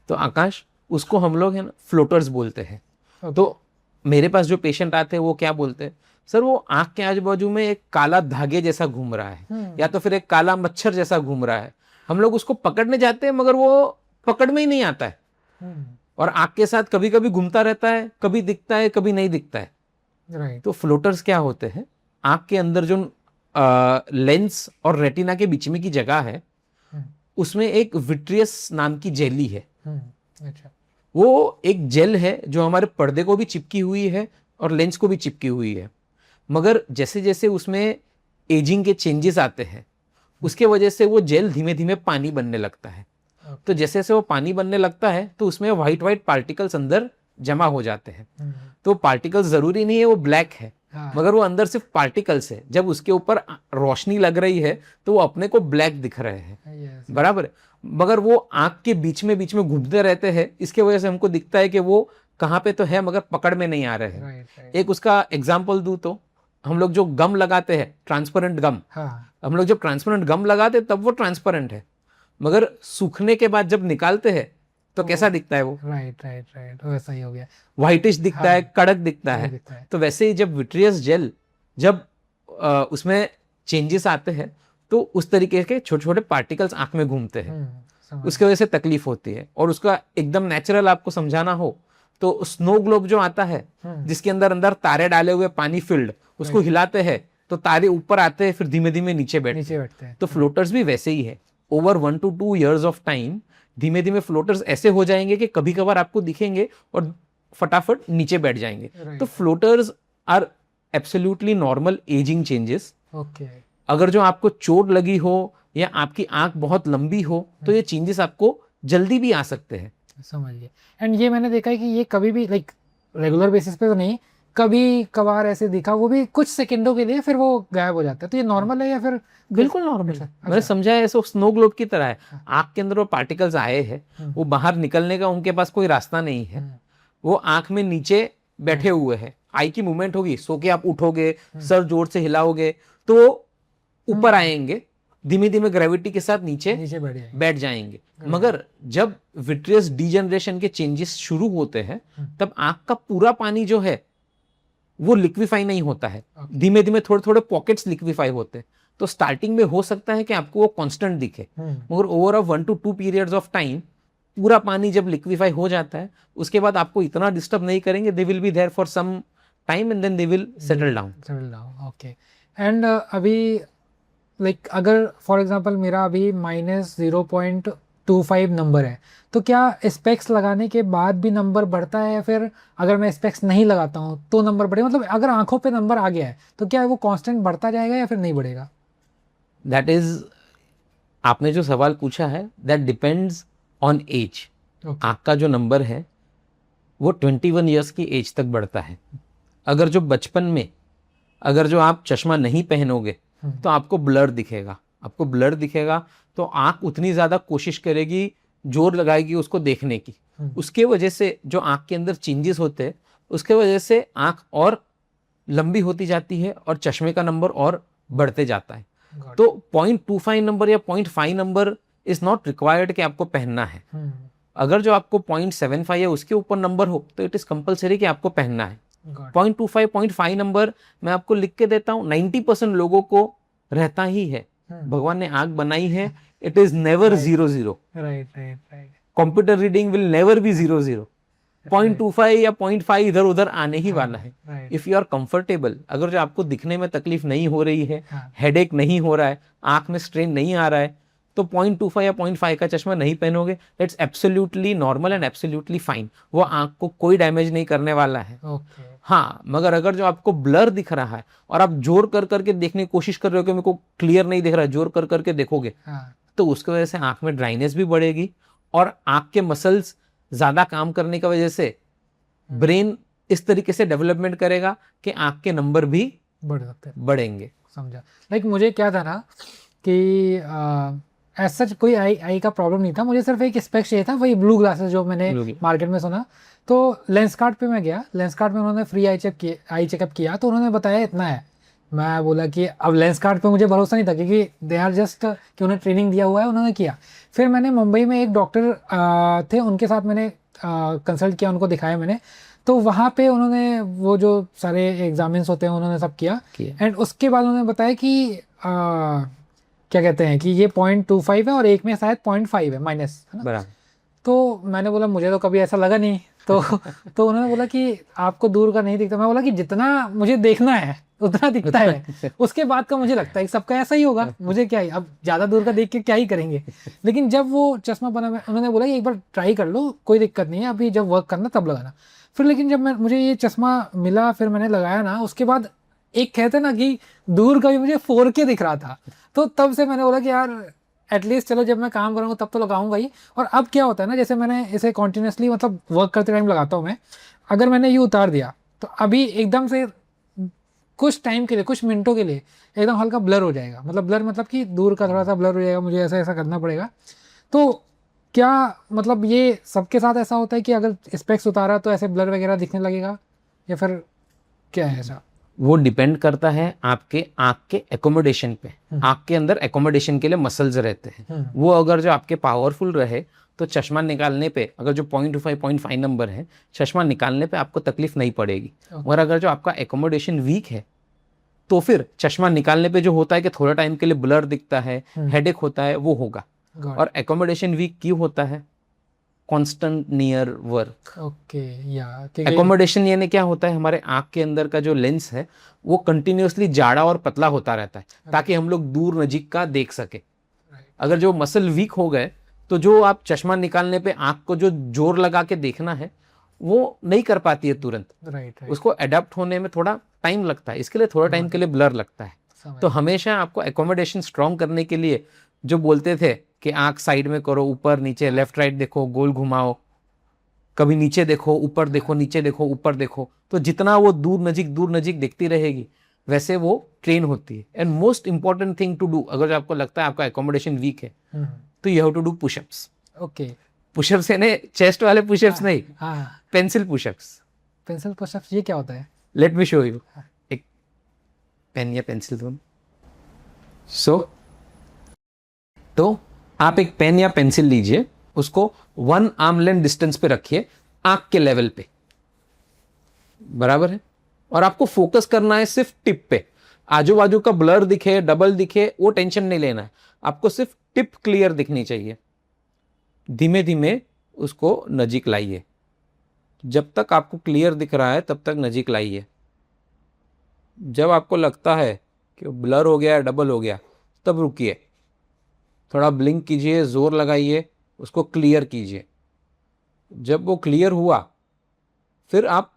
तो आकाश, उसको हम लोग है ना फ्लोटर्स बोलते हैं। Okay. तो मेरे पास जो पेशेंट आते हैं वो क्या बोलते हैं, सर वो आंख के आजू बाजू में एक काला धागे जैसा घूम रहा है या तो फिर एक काला मच्छर जैसा घूम रहा है। हम लोग उसको पकड़ने जाते हैं मगर वो पकड़ में ही नहीं आता है और आंख के साथ कभी कभी घूमता रहता है, कभी दिखता है कभी नहीं दिखता है। राइट। तो फ्लोटर्स क्या होते हैं, आंख के अंदर जो लेंस और रेटिना के बीच में की जगह है उसमें एक विट्रियस नाम की जेली है। अच्छा। वो एक जेल है जो हमारे पर्दे को भी चिपकी हुई है और लेंस को भी चिपकी हुई है, मगर जैसे जैसे उसमें एजिंग के चेंजेस आते हैं उसके वजह से वो जेल धीमे धीमे पानी बनने लगता है। तो जैसे जैसे वो पानी बनने लगता है तो उसमें व्हाइट व्हाइट पार्टिकल्स अंदर जमा हो जाते हैं। तो पार्टिकल्स जरूरी नहीं है वो ब्लैक है, मगर वो अंदर सिर्फ पार्टिकल्स है। जब उसके ऊपर रोशनी लग रही है तो वो अपने को ब्लैक दिख रहे हैं, बराबर है, मगर वो आंख के बीच में घूमते रहते हैं। इसके वजह से हमको दिखता है कि वो कहाँ पे तो है मगर पकड़ में नहीं आ रहे हैं। एक उसका एग्जाम्पल दूं तो हम लोग जो गम लगाते हैं, ट्रांसपेरेंट गम, हम लोग जब ट्रांसपेरेंट गम लगाते तब वो ट्रांसपेरेंट है, मगर सूखने के बाद जब निकालते हैं तो कैसा दिखता है वो? राइट, वैसा ही हो गया, व्हाइटिश दिखता है, कड़क दिखता है। तो वैसे ही जब विट्रियस जेल जब उसमें चेंजेस आते हैं तो उस तरीके के छोटे छोटे पार्टिकल्स आंख में घूमते हैं, उसकी वजह से तकलीफ होती है। और उसका एकदम नेचुरल आपको समझाना हो तो स्नो ग्लोब जो आता है जिसके अंदर अंदर तारे डाले हुए पानी फिल्ड, उसको हिलाते हैं तो तारे ऊपर आते हैं फिर धीमे धीमे नीचे बैठते हैं। तो फ्लोटर्स भी वैसे ही है। Over 1 to 2 years of time धीमे धीमे फ्लोटर्स ऐसे हो जाएंगे कि कभी कभार आपको दिखेंगे और फटाफट नीचे बैठ जाएंगे। तो floaters are absolutely normal ageing changes. अगर जो आपको चोट लगी हो या आपकी आंख बहुत लंबी हो तो ये चेंजेस आपको जल्दी भी आ सकते हैं। समझिए। एंड ये मैंने देखा है कि ये कभी भी लाइक रेगुलर बेसिस पे तो नहीं, कभी कभार ऐसे दिखा, वो भी कुछ सेकंडों के लिए, फिर वो गायब हो जाता है। तो ये नॉर्मल है या फिर? बिल्कुल नॉर्मल है। मैंने समझा है ऐसे स्नो ग्लोब की तरह है। आंख के अंदर वो पार्टिकल्स आए हैं, वो बाहर निकलने का उनके पास कोई रास्ता नहीं है, वो आंख में नीचे बैठे हुए हैं। आई की मूवमेंट होगी, सो के आप उठोगे, सर जोर से हिलाओगे तो ऊपर आएंगे, धीमे धीमे ग्रेविटी के साथ नीचे बैठ जाएंगे। मगर जब विट्रियस डीजनरेशन के चेंजेस शुरू होते हैं तब आंख का पूरा पानी जो है वो लिक्विफाई नहीं होता है, धीमे धीमे थोड़े थोड़े पॉकेट्स लिक्विफाई होते हैं। तो स्टार्टिंग में हो सकता है कि आपको वो कांस्टेंट दिखे, मगर over 1 to 2 periods of time पूरा पानी जब लिक्विफाई हो जाता है उसके बाद आपको इतना डिस्टर्ब नहीं करेंगे। They will be there for some time and then they will settle down. Okay. And अभी लाइक अगर फॉर एग्जांपल मेरा अभी -0.25 नंबर है, तो क्या स्पेक्स लगाने के बाद भी नंबर बढ़ता है या फिर अगर मैं स्पेक्स नहीं लगाता हूँ तो नंबर बढ़ेगा? मतलब अगर आंखों पे नंबर आ गया है तो क्या वो कांस्टेंट बढ़ता जाएगा या फिर नहीं बढ़ेगा? दैट इज, आपने जो सवाल पूछा है दैट डिपेंड्स ऑन एज। आंख का जो नंबर है वो 21 ईयर्स की एज तक बढ़ता है। अगर जो बचपन में अगर जो आप चश्मा नहीं पहनोगे तो आपको ब्लर दिखेगा, आपको ब्लर दिखेगा तो आंख उतनी ज्यादा कोशिश करेगी, जोर लगाएगी उसको देखने की। उसके वजह से जो आंख के अंदर चेंजेस होते हैं उसके वजह से आंख और लंबी होती जाती है और चश्मे का नंबर और बढ़ते जाता है। तो 0.25 नंबर या 0.5 नंबर इज नॉट रिक्वायर्ड कि आपको पहनना है। अगर जो आपको 0.75 या उसके ऊपर नंबर हो तो इट इज कंपलसरी कि आपको पहनना है। 0.25 0.5 नंबर मैं आपको लिख के देता हूँ, 90% लोगों को रहता ही है। भगवान ने आंख बनाई है, it is never 0-0। Computer reading will never be 0-0। 0.25 या 0.5 इधर उधर आने ही वाला है। इफ यू आर कंफर्टेबल, अगर जो आपको दिखने में तकलीफ नहीं हो रही है, हेडेक नहीं हो रहा है, आंख में स्ट्रेन नहीं आ रहा है, तो 0.25 या 0.5 का चश्मा नहीं पहनोगे, that's absolutely normal and absolutely fine. वो आंख को कोई डैमेज नहीं करने वाला है। हाँ, मगर अगर जो आपको ब्लर दिख रहा है और आप जोर कर करके देखने की कोशिश कर रहे हो कि मेरे को क्लियर नहीं दिख रहा है, जोर कर करके देखोगे तो उसकी वजह से आंख में ड्राइनेस भी बढ़ेगी और आंख के मसल्स ज्यादा काम करने की वजह से ब्रेन इस तरीके से डेवलपमेंट करेगा कि आंख के नंबर भी बढ़ सकते हैं। बढ़ेंगे। समझा। लाइक मुझे क्या था ना कि एज सच कोई आई का प्रॉब्लम नहीं था, मुझे सिर्फ एक स्पेक्स चाहिए था, वही ब्लू ग्लासेस जो मैंने मार्केट में सुना। तो लेंस कार्ट पे मैं गया, लेंस कार्ट में उन्होंने फ्री आई चेकअप किया, तो उन्होंने बताया इतना है। मैं बोला कि अब लेंस कार्ट पे मुझे भरोसा नहीं था, क्योंकि दे आर जस्ट कि उन्हें ट्रेनिंग दिया हुआ है, उन्होंने किया। फिर मैंने मुंबई में एक डॉक्टर थे, उनके साथ मैंने कंसल्ट किया, उनको दिखाया मैंने। तो वहाँ पे उन्होंने वो जो सारे एग्जामिन्स होते हैं उन्होंने सब किया, एंड उसके बाद उन्होंने बताया कि क्या कहते हैं कि ये 0.25 है और एक में शायद 0.5 है माइनस, है ना। तो मैंने बोला मुझे तो कभी ऐसा लगा नहीं। तो उन्होंने बोला कि आपको दूर का नहीं दिखता। मैं बोला कि जितना मुझे देखना है उतना दिखता है, उसके बाद का मुझे लगता है कि सबका ऐसा ही होगा, मुझे क्या ही, अब ज़्यादा दूर का देख के क्या ही करेंगे। लेकिन जब वो चश्मा बना, उन्होंने बोला कि एक बार ट्राई कर लो, कोई दिक्कत नहीं है, अभी जब वर्क करना तब लगाना। फिर लेकिन जब मुझे ये चश्मा मिला, फिर मैंने लगाया ना, उसके बाद एक कहते ना कि दूर का भी मुझे 4K दिख रहा था। तो तब से मैंने बोला कि यार एटलीस्ट चलो जब मैं काम करूँगा तब तो लगाऊंगा ही। और अब क्या होता है ना, जैसे मैंने इसे कॉन्टिन्यूसली मतलब वर्क करते टाइम लगाता हूँ मैं, अगर मैंने ये उतार दिया तो अभी एकदम से कुछ टाइम के लिए, कुछ मिनटों के लिए एकदम हल्का ब्लर हो जाएगा। मतलब ब्लर मतलब कि दूर का थोड़ा सा ब्लर हो जाएगा, मुझे ऐसा ऐसा करना पड़ेगा। तो क्या मतलब ये सबके साथ ऐसा होता है कि अगर स्पेक्स उतारा तो ऐसे ब्लर वगैरह दिखने लगेगा, या फिर क्या है ऐसा? वो डिपेंड करता है आपके आंख के एकोमोडेशन पे। आंख के अंदर एकोमोडेशन के लिए मसल्स रहते हैं, वो अगर जो आपके पावरफुल रहे तो चश्मा निकालने पे, अगर जो 0.25 नंबर है, चश्मा निकालने पे आपको तकलीफ नहीं पड़ेगी। और अगर जो आपका एकोमोडेशन वीक है तो फिर चश्मा निकालने पे जो होता है कि थोड़ा टाइम के लिए ब्लर दिखता है, हेडेक होता है, वो होगा। और एकोमोडेशन वीक क्यों होता है? Constant near work. ओके, या एकोमोडेशन यानी क्या होता है, हमारे आंख के अंदर का जो लेंस है वो कंटिन्यूअसली जाड़ा और पतला होता रहता है, ताकि हम लोग दूर नजीक का देख सके। अगर जो मसल वीक हो गए तो जो आप चश्मा निकालने पे आंख को जो जोर लगा के देखना है वो नहीं कर पाती है तुरंत। उसको अडेप्ट होने में थोड़ा टाइम लगता है, इसके लिए थोड़ा टाइम के लिए ब्लर लगता है। तो हमेशा आपको एकोमोडेशन स्ट्रॉन्ग करने के लिए जो बोलते थे कि आंख साइड में करो, ऊपर नीचे, लेफ्ट राइट देखो, गोल घुमाओ, कभी नीचे देखो, ऊपर देखो, नीचे देखो, ऊपर देखो, तो जितना वो दूर नजीक देखती रहेगी वैसे वो ट्रेन होती है। And most important thing to do, अगर आपको लगता है आपका एकोमोडेशन वीक है तो you have to do pushups. Okay, pushups यानी चेस्ट वाले पुशअप्स नहीं, पेंसिल पुशअप्स। पेंसिल पुशअप्स ये क्या होता है? Let me show you. एक पेन या पेंसिल दो। तो आप एक पेन या पेंसिल लीजिए, उसको 1 आर्म लेंथ डिस्टेंस पे रखिए, आंख के लेवल पे, बराबर है। और आपको फोकस करना है सिर्फ टिप पे। आजू बाजू का ब्लर दिखे, डबल दिखे, वो टेंशन नहीं लेना है, आपको सिर्फ टिप क्लियर दिखनी चाहिए। धीमे धीमे उसको नजीक लाइए, जब तक आपको क्लियर दिख रहा है तब तक नजीक लाइए। जब आपको लगता है कि ब्लर हो गया, डबल हो गया, तब रुकिए, थोड़ा ब्लिंक कीजिए, जोर लगाइए, उसको क्लियर कीजिए। जब वो क्लियर हुआ फिर आप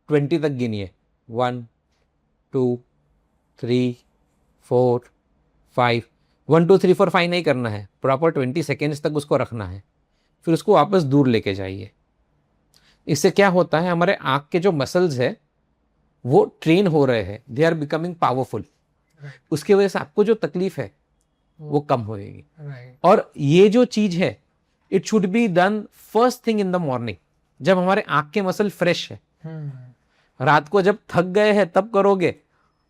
20 तक गिनिए, 1 2 3 4 5। 1 2 3 4 5 नहीं करना है, प्रॉपर 20 सेकेंड्स तक उसको रखना है, फिर उसको वापस दूर लेके जाइए। इससे क्या होता है, हमारे आंख के जो मसल्स है वो ट्रेन हो रहे हैं, दे आर बिकमिंग पावरफुल। उसकी वजह से आपको जो तकलीफ है वो कम होएगी। और ये जो चीज है, it should be done first thing in the morning, जब हमारे आंख के मसल फ्रेश है। रात को जब थक गए हैं तब करोगे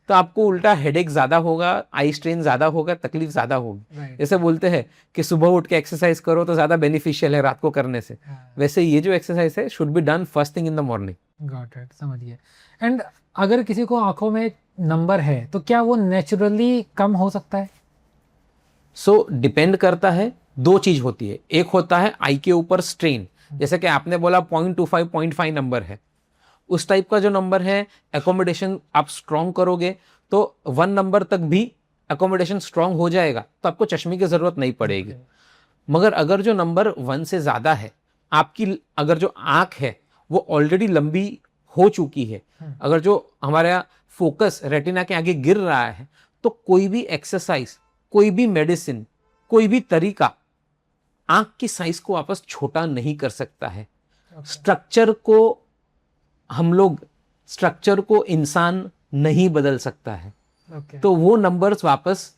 तो आपको उल्टा हेडेक ज्यादा होगा, आई स्ट्रेन ज्यादा होगा, तकलीफ ज्यादा होगी। जैसे बोलते हैं कि सुबह उठ के एक्सरसाइज करो तो ज्यादा बेनिफिशियल है रात को करने से, वैसे ये जो एक्सरसाइज है should be done first thing in the morning. Got it, समझिए। एंड अगर किसी को आंखों में नंबर है तो क्या वो नेचुरली कम हो सकता है? सो डिपेंड करता है, दो चीज होती है। एक होता है आई के ऊपर स्ट्रेन, जैसे कि आपने बोला 0.25 0.5 नंबर है, उस टाइप का जो नंबर है, एकोमोडेशन आप स्ट्रॉन्ग करोगे तो 1 नंबर तक भी एकोमोडेशन स्ट्रॉन्ग हो जाएगा, तो आपको चश्मे की जरूरत नहीं पड़ेगी। मगर अगर जो नंबर 1 से ज्यादा है, आपकी अगर जो आंख है वो ऑलरेडी लंबी हो चुकी है, अगर जो हमारा फोकस रेटिना के आगे गिर रहा है, तो कोई भी एक्सरसाइज, कोई भी मेडिसिन, कोई भी तरीका आंख की साइज को वापस छोटा नहीं कर सकता है। स्ट्रक्चर को इंसान नहीं बदल सकता है। तो वो नंबर्स वापस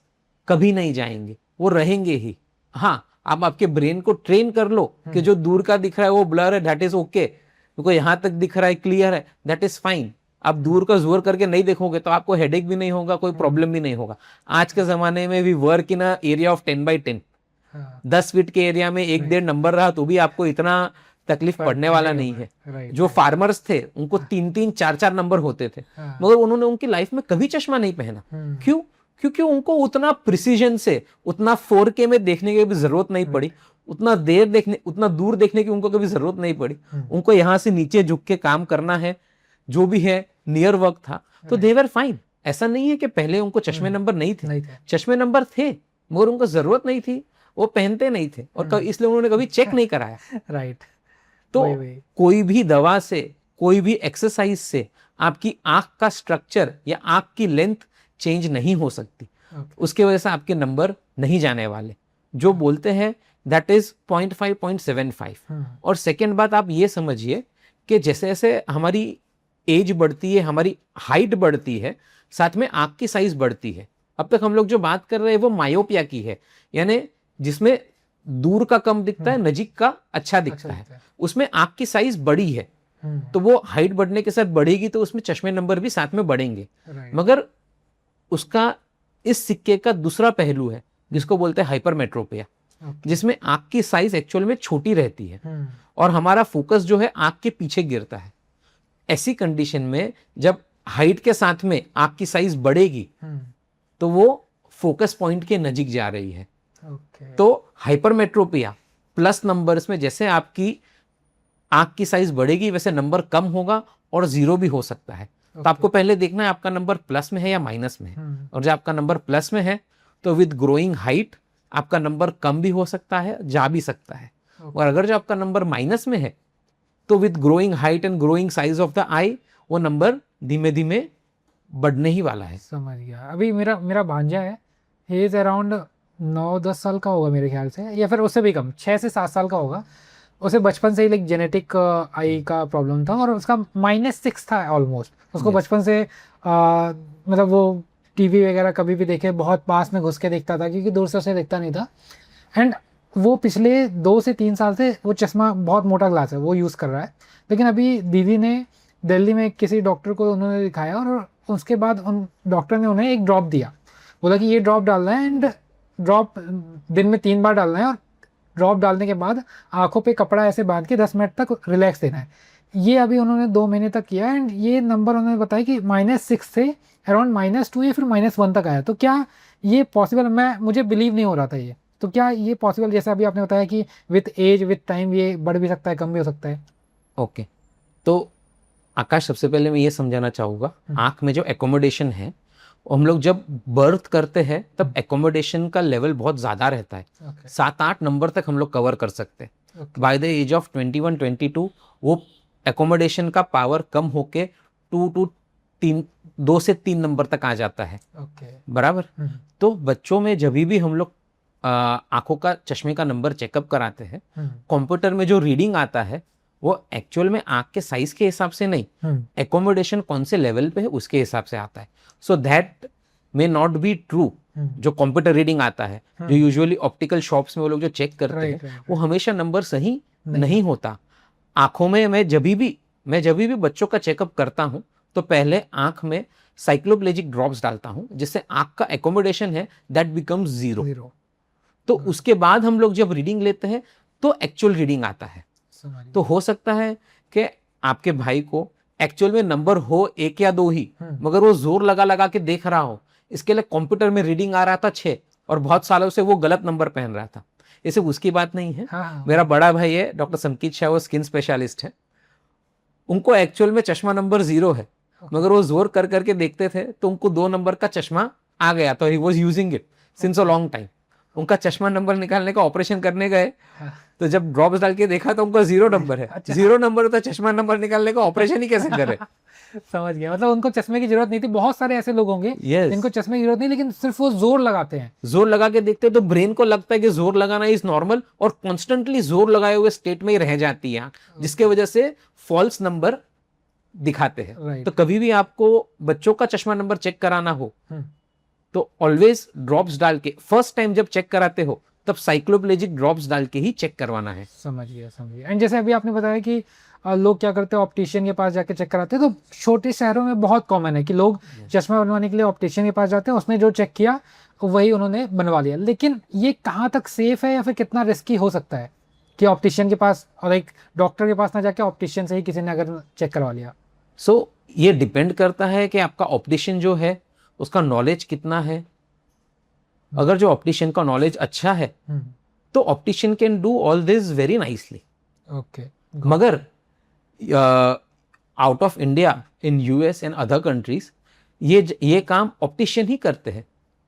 कभी नहीं जाएंगे, वो रहेंगे ही। हाँ, आप आपके ब्रेन को ट्रेन कर लो कि जो दूर का दिख रहा है वो ब्लर है, दैट इज ओके, क्योंकि यहां तक दिख रहा है क्लियर है, दैट इज फाइन। आप दूर का जोर करके नहीं देखोगे तो आपको हेडेक भी नहीं होगा, कोई प्रॉब्लम भी नहीं होगा। आज के जमाने में we work in area of 10x10, 10 feet के एरिया में 1-1.5 नंबर रहा तो भी आपको इतना तकलीफ पड़ने वाला नहीं है। जो फार्मर्स थे उनको 3-3, 4-4 नंबर होते थे, मगर उन्होंने उनकी लाइफ में कभी चश्मा नहीं पहना। क्यों? क्योंकि उनको उतना प्रिसीजन से, उतना 4K में देखने की भी जरूरत नहीं पड़ी, उतना दूर देखने की उनको कभी जरूरत नहीं पड़ी। उनको यहां से नीचे झुक के काम करना है, जो भी है नियर वर्क था, तो दे वर फाइन। ऐसा नहीं है कि पहले उनको चश्मे नंबर नहीं थे, चश्मे नंबर थे मगर उनको जरूरत नहीं थी, वो पहनते नहीं थे और इसलिए उन्होंने कभी चेक नहीं कराया। राइट। तो कोई भी दवा से, कोई भी एक्सरसाइज से आपकी आंख का स्ट्रक्चर या आंख की लेंथ चेंज नहीं हो सकती। उसके वजह से आपके नंबर नहीं जाने वाले। जो बोलते हैं दैट इज 0.5, 0.75। और सेकेंड बात आप ये समझिए कि जैसे जैसे हमारी एज बढ़ती है, हमारी हाइट बढ़ती है, साथ में आंख की साइज बढ़ती है। अब तक हम लोग जो बात कर रहे हैं वो मायोपिया की है, यानी जिसमें दूर का कम दिखता है, नजीक का अच्छा दिखता है, उसमें आंख की साइज बड़ी है। तो वो हाइट बढ़ने के साथ बढ़ेगी तो उसमें चश्मे नंबर भी साथ में बढ़ेंगे। मगर उसका इस सिक्के का दूसरा पहलू है जिसको बोलते हैं हाइपरमेट्रोपिया, जिसमें आंख की साइज एक्चुअल में छोटी रहती है और हमारा फोकस जो है आंख के पीछे गिरता है। ऐसी कंडीशन में जब हाइट के साथ में आंख की साइज बढ़ेगी तो वो फोकस पॉइंट के नजीक जा रही है। तो हाइपरमेट्रोपिया प्लस नंबर्स में जैसे आपकी आंख की साइज बढ़ेगी वैसे नंबर कम होगा और 0 भी हो सकता है। तो आपको पहले देखना है आपका नंबर प्लस में है या माइनस में है। और जब आपका नंबर प्लस में है तो विद ग्रोइंग हाइट आपका नंबर कम भी हो सकता है, जा भी सकता है। और अगर जो आपका नंबर माइनस में है तो with growing height and growing size of the eye वो नंबर धीमे धीमे बढ़ने ही वाला है। समझ गया। अभी मेरा भांजा है, ही इज अराउंड 9-10 साल का होगा मेरे ख्याल से, या फिर उससे भी कम, 6 से 7 साल का होगा। उसे बचपन से ही लाइक जेनेटिक आई का प्रॉब्लम था और उसका -6 था ऑलमोस्ट। उसको बचपन से मतलब वो टीवी वगैरह कभी भी देखे बहुत पास में घुस के देखता था क्योंकि दूर से उसे दिखता नहीं था। एंड वो पिछले 2 से 3 साल से वो चश्मा, बहुत मोटा ग्लास है, वो यूज़ कर रहा है। लेकिन अभी दीदी ने दिल्ली में किसी डॉक्टर को उन्होंने दिखाया और उसके बाद उन डॉक्टर ने उन्हें एक ड्रॉप दिया, बोला कि ये ड्रॉप डालना है एंड ड्रॉप दिन में 3 बार डालना है और ड्रॉप डालने के बाद आंखों पे कपड़ा ऐसे बांध के 10 मिनट तक रिलैक्स देना है। ये अभी उन्होंने 2 महीने तक किया एंड ये नंबर उन्होंने बताया कि -6 से अराउंड -2 या फिर -1 तक आया। तो क्या ये पॉसिबल? मुझे बिलीव नहीं हो रहा था ये, तो क्या ये पॉसिबल, जैसे अभी आपने बताया कि विथ एज विथ टाइम ये बढ़ भी सकता है, कम भी हो सकता है? ओके, तो आकाश सबसे पहले मैं ये समझाना चाहूँगा, आँख में जो एकोमोडेशन है हम लोग जब बर्थ करते हैं तब एकोमोडेशन का लेवल बहुत ज़्यादा रहता है। 7-8 नंबर तक हम लोग कवर कर सकते हैं। बाय द एज ऑफ 21-22 वो एकोमोडेशन का पावर कम होके 2 से 3 नंबर तक आ जाता है। बराबर। तो बच्चों में जब भी हम लोग आंखों का चश्मे का नंबर चेकअप कराते हैं, कंप्यूटर में जो रीडिंग आता है वो एक्चुअल में आंख के साइज के हिसाब से नहीं, एकोमोडेशन कौन से लेवल पे है उसके हिसाब से आता है। So that may not be true. जो कंप्यूटर रीडिंग आता है, जो यूजुअली ऑप्टिकल शॉप्स में वो लोग जो चेक करते हैं, वो हमेशा नंबर सही नहीं होता। आंखों में मैं जब भी बच्चों का चेकअप करता हूं तो पहले आंख में साइक्लोप्लेजिक ड्रॉप्स डालता हूं जिससे आंख का एकोमोडेशन है दैट बिकम्स 0। तो उसके बाद हम लोग जब रीडिंग लेते हैं तो एक्चुअल रीडिंग आता है। तो हो सकता है कि आपके भाई को एक्चुअल में नंबर हो 1 या 2 ही, मगर वो जोर लगा के देख रहा हो, इसके लिए कंप्यूटर में रीडिंग आ रहा था 6 और बहुत सालों से वो गलत नंबर पहन रहा था। ये सिर्फ उसकी बात नहीं है। मेरा बड़ा भाई है डॉक्टर संकीत शाह, वो स्किन स्पेशलिस्ट है। उनको एक्चुअल में चश्मा नंबर 0 है, मगर वो जोर करके देखते थे तो उनको 2 नंबर का चश्मा आ गया, तो he was using it since a long time. उनका चश्मा नंबर निकालने का ऑपरेशन करने गए, हाँ। तो जब ड्रॉप्स डाल के देखा तो उनका 0 नंबर है। अच्छा। 0 नंबर होता चश्मा नंबर निकालने का ऑपरेशन ही कैसे करे? समझ गया, मतलब उनको चश्मे की जरूरत नहीं थी। बहुत सारे ऐसे लोग होंगे Yes. जिनको चश्मे की जरूरत नहीं, लेकिन सिर्फ वो जोर लगाते हैं। जोर लगा के देखते हैं तो ब्रेन को लगता है कि जोर लगाना इज नॉर्मल, और कॉन्स्टेंटली जोर लगाए हुए स्टेट में ही रह जाती है आंख, जिसके वजह से फॉल्स नंबर दिखाते हैं। Right. तो कभी भी आपको बच्चों का चश्मा नंबर चेक कराना हो हम्म। तो ऑलवेज ड्रॉप्स डाल के, फर्स्ट टाइम जब चेक कराते हो तब साइक्लोप्लेजिक ड्रॉप्स डाल के ही चेक करवाना है। समझ गया, समझ गया। एंड जैसे अभी आपने बताया कि लोग क्या करते हैं, ऑप्टिशियन के पास जाके चेक कराते हैं, तो छोटे शहरों में बहुत कॉमन है कि लोग चश्मा बनवाने के लिए ऑप्टिशियन के पास जाते हैं, उसने जो चेक किया वही उन्होंने बनवा लिया। लेकिन ये कहाँ तक सेफ है या फिर कितना रिस्की हो सकता है कि ऑप्टिशियन के पास और एक डॉक्टर के पास ना जाके ऑप्टिशियन से ही किसी ने अगर चेक करवा लिया? सो ये डिपेंड करता है कि आपका ऑप्टिशियन जो है उसका नॉलेज कितना है। अगर जो ऑप्टिशियन का नॉलेज अच्छा है तो optician can do all this very nicely. Okay. मगर out of India, in US and other countries, ये काम ऑप्टिशियन ही करते हैं,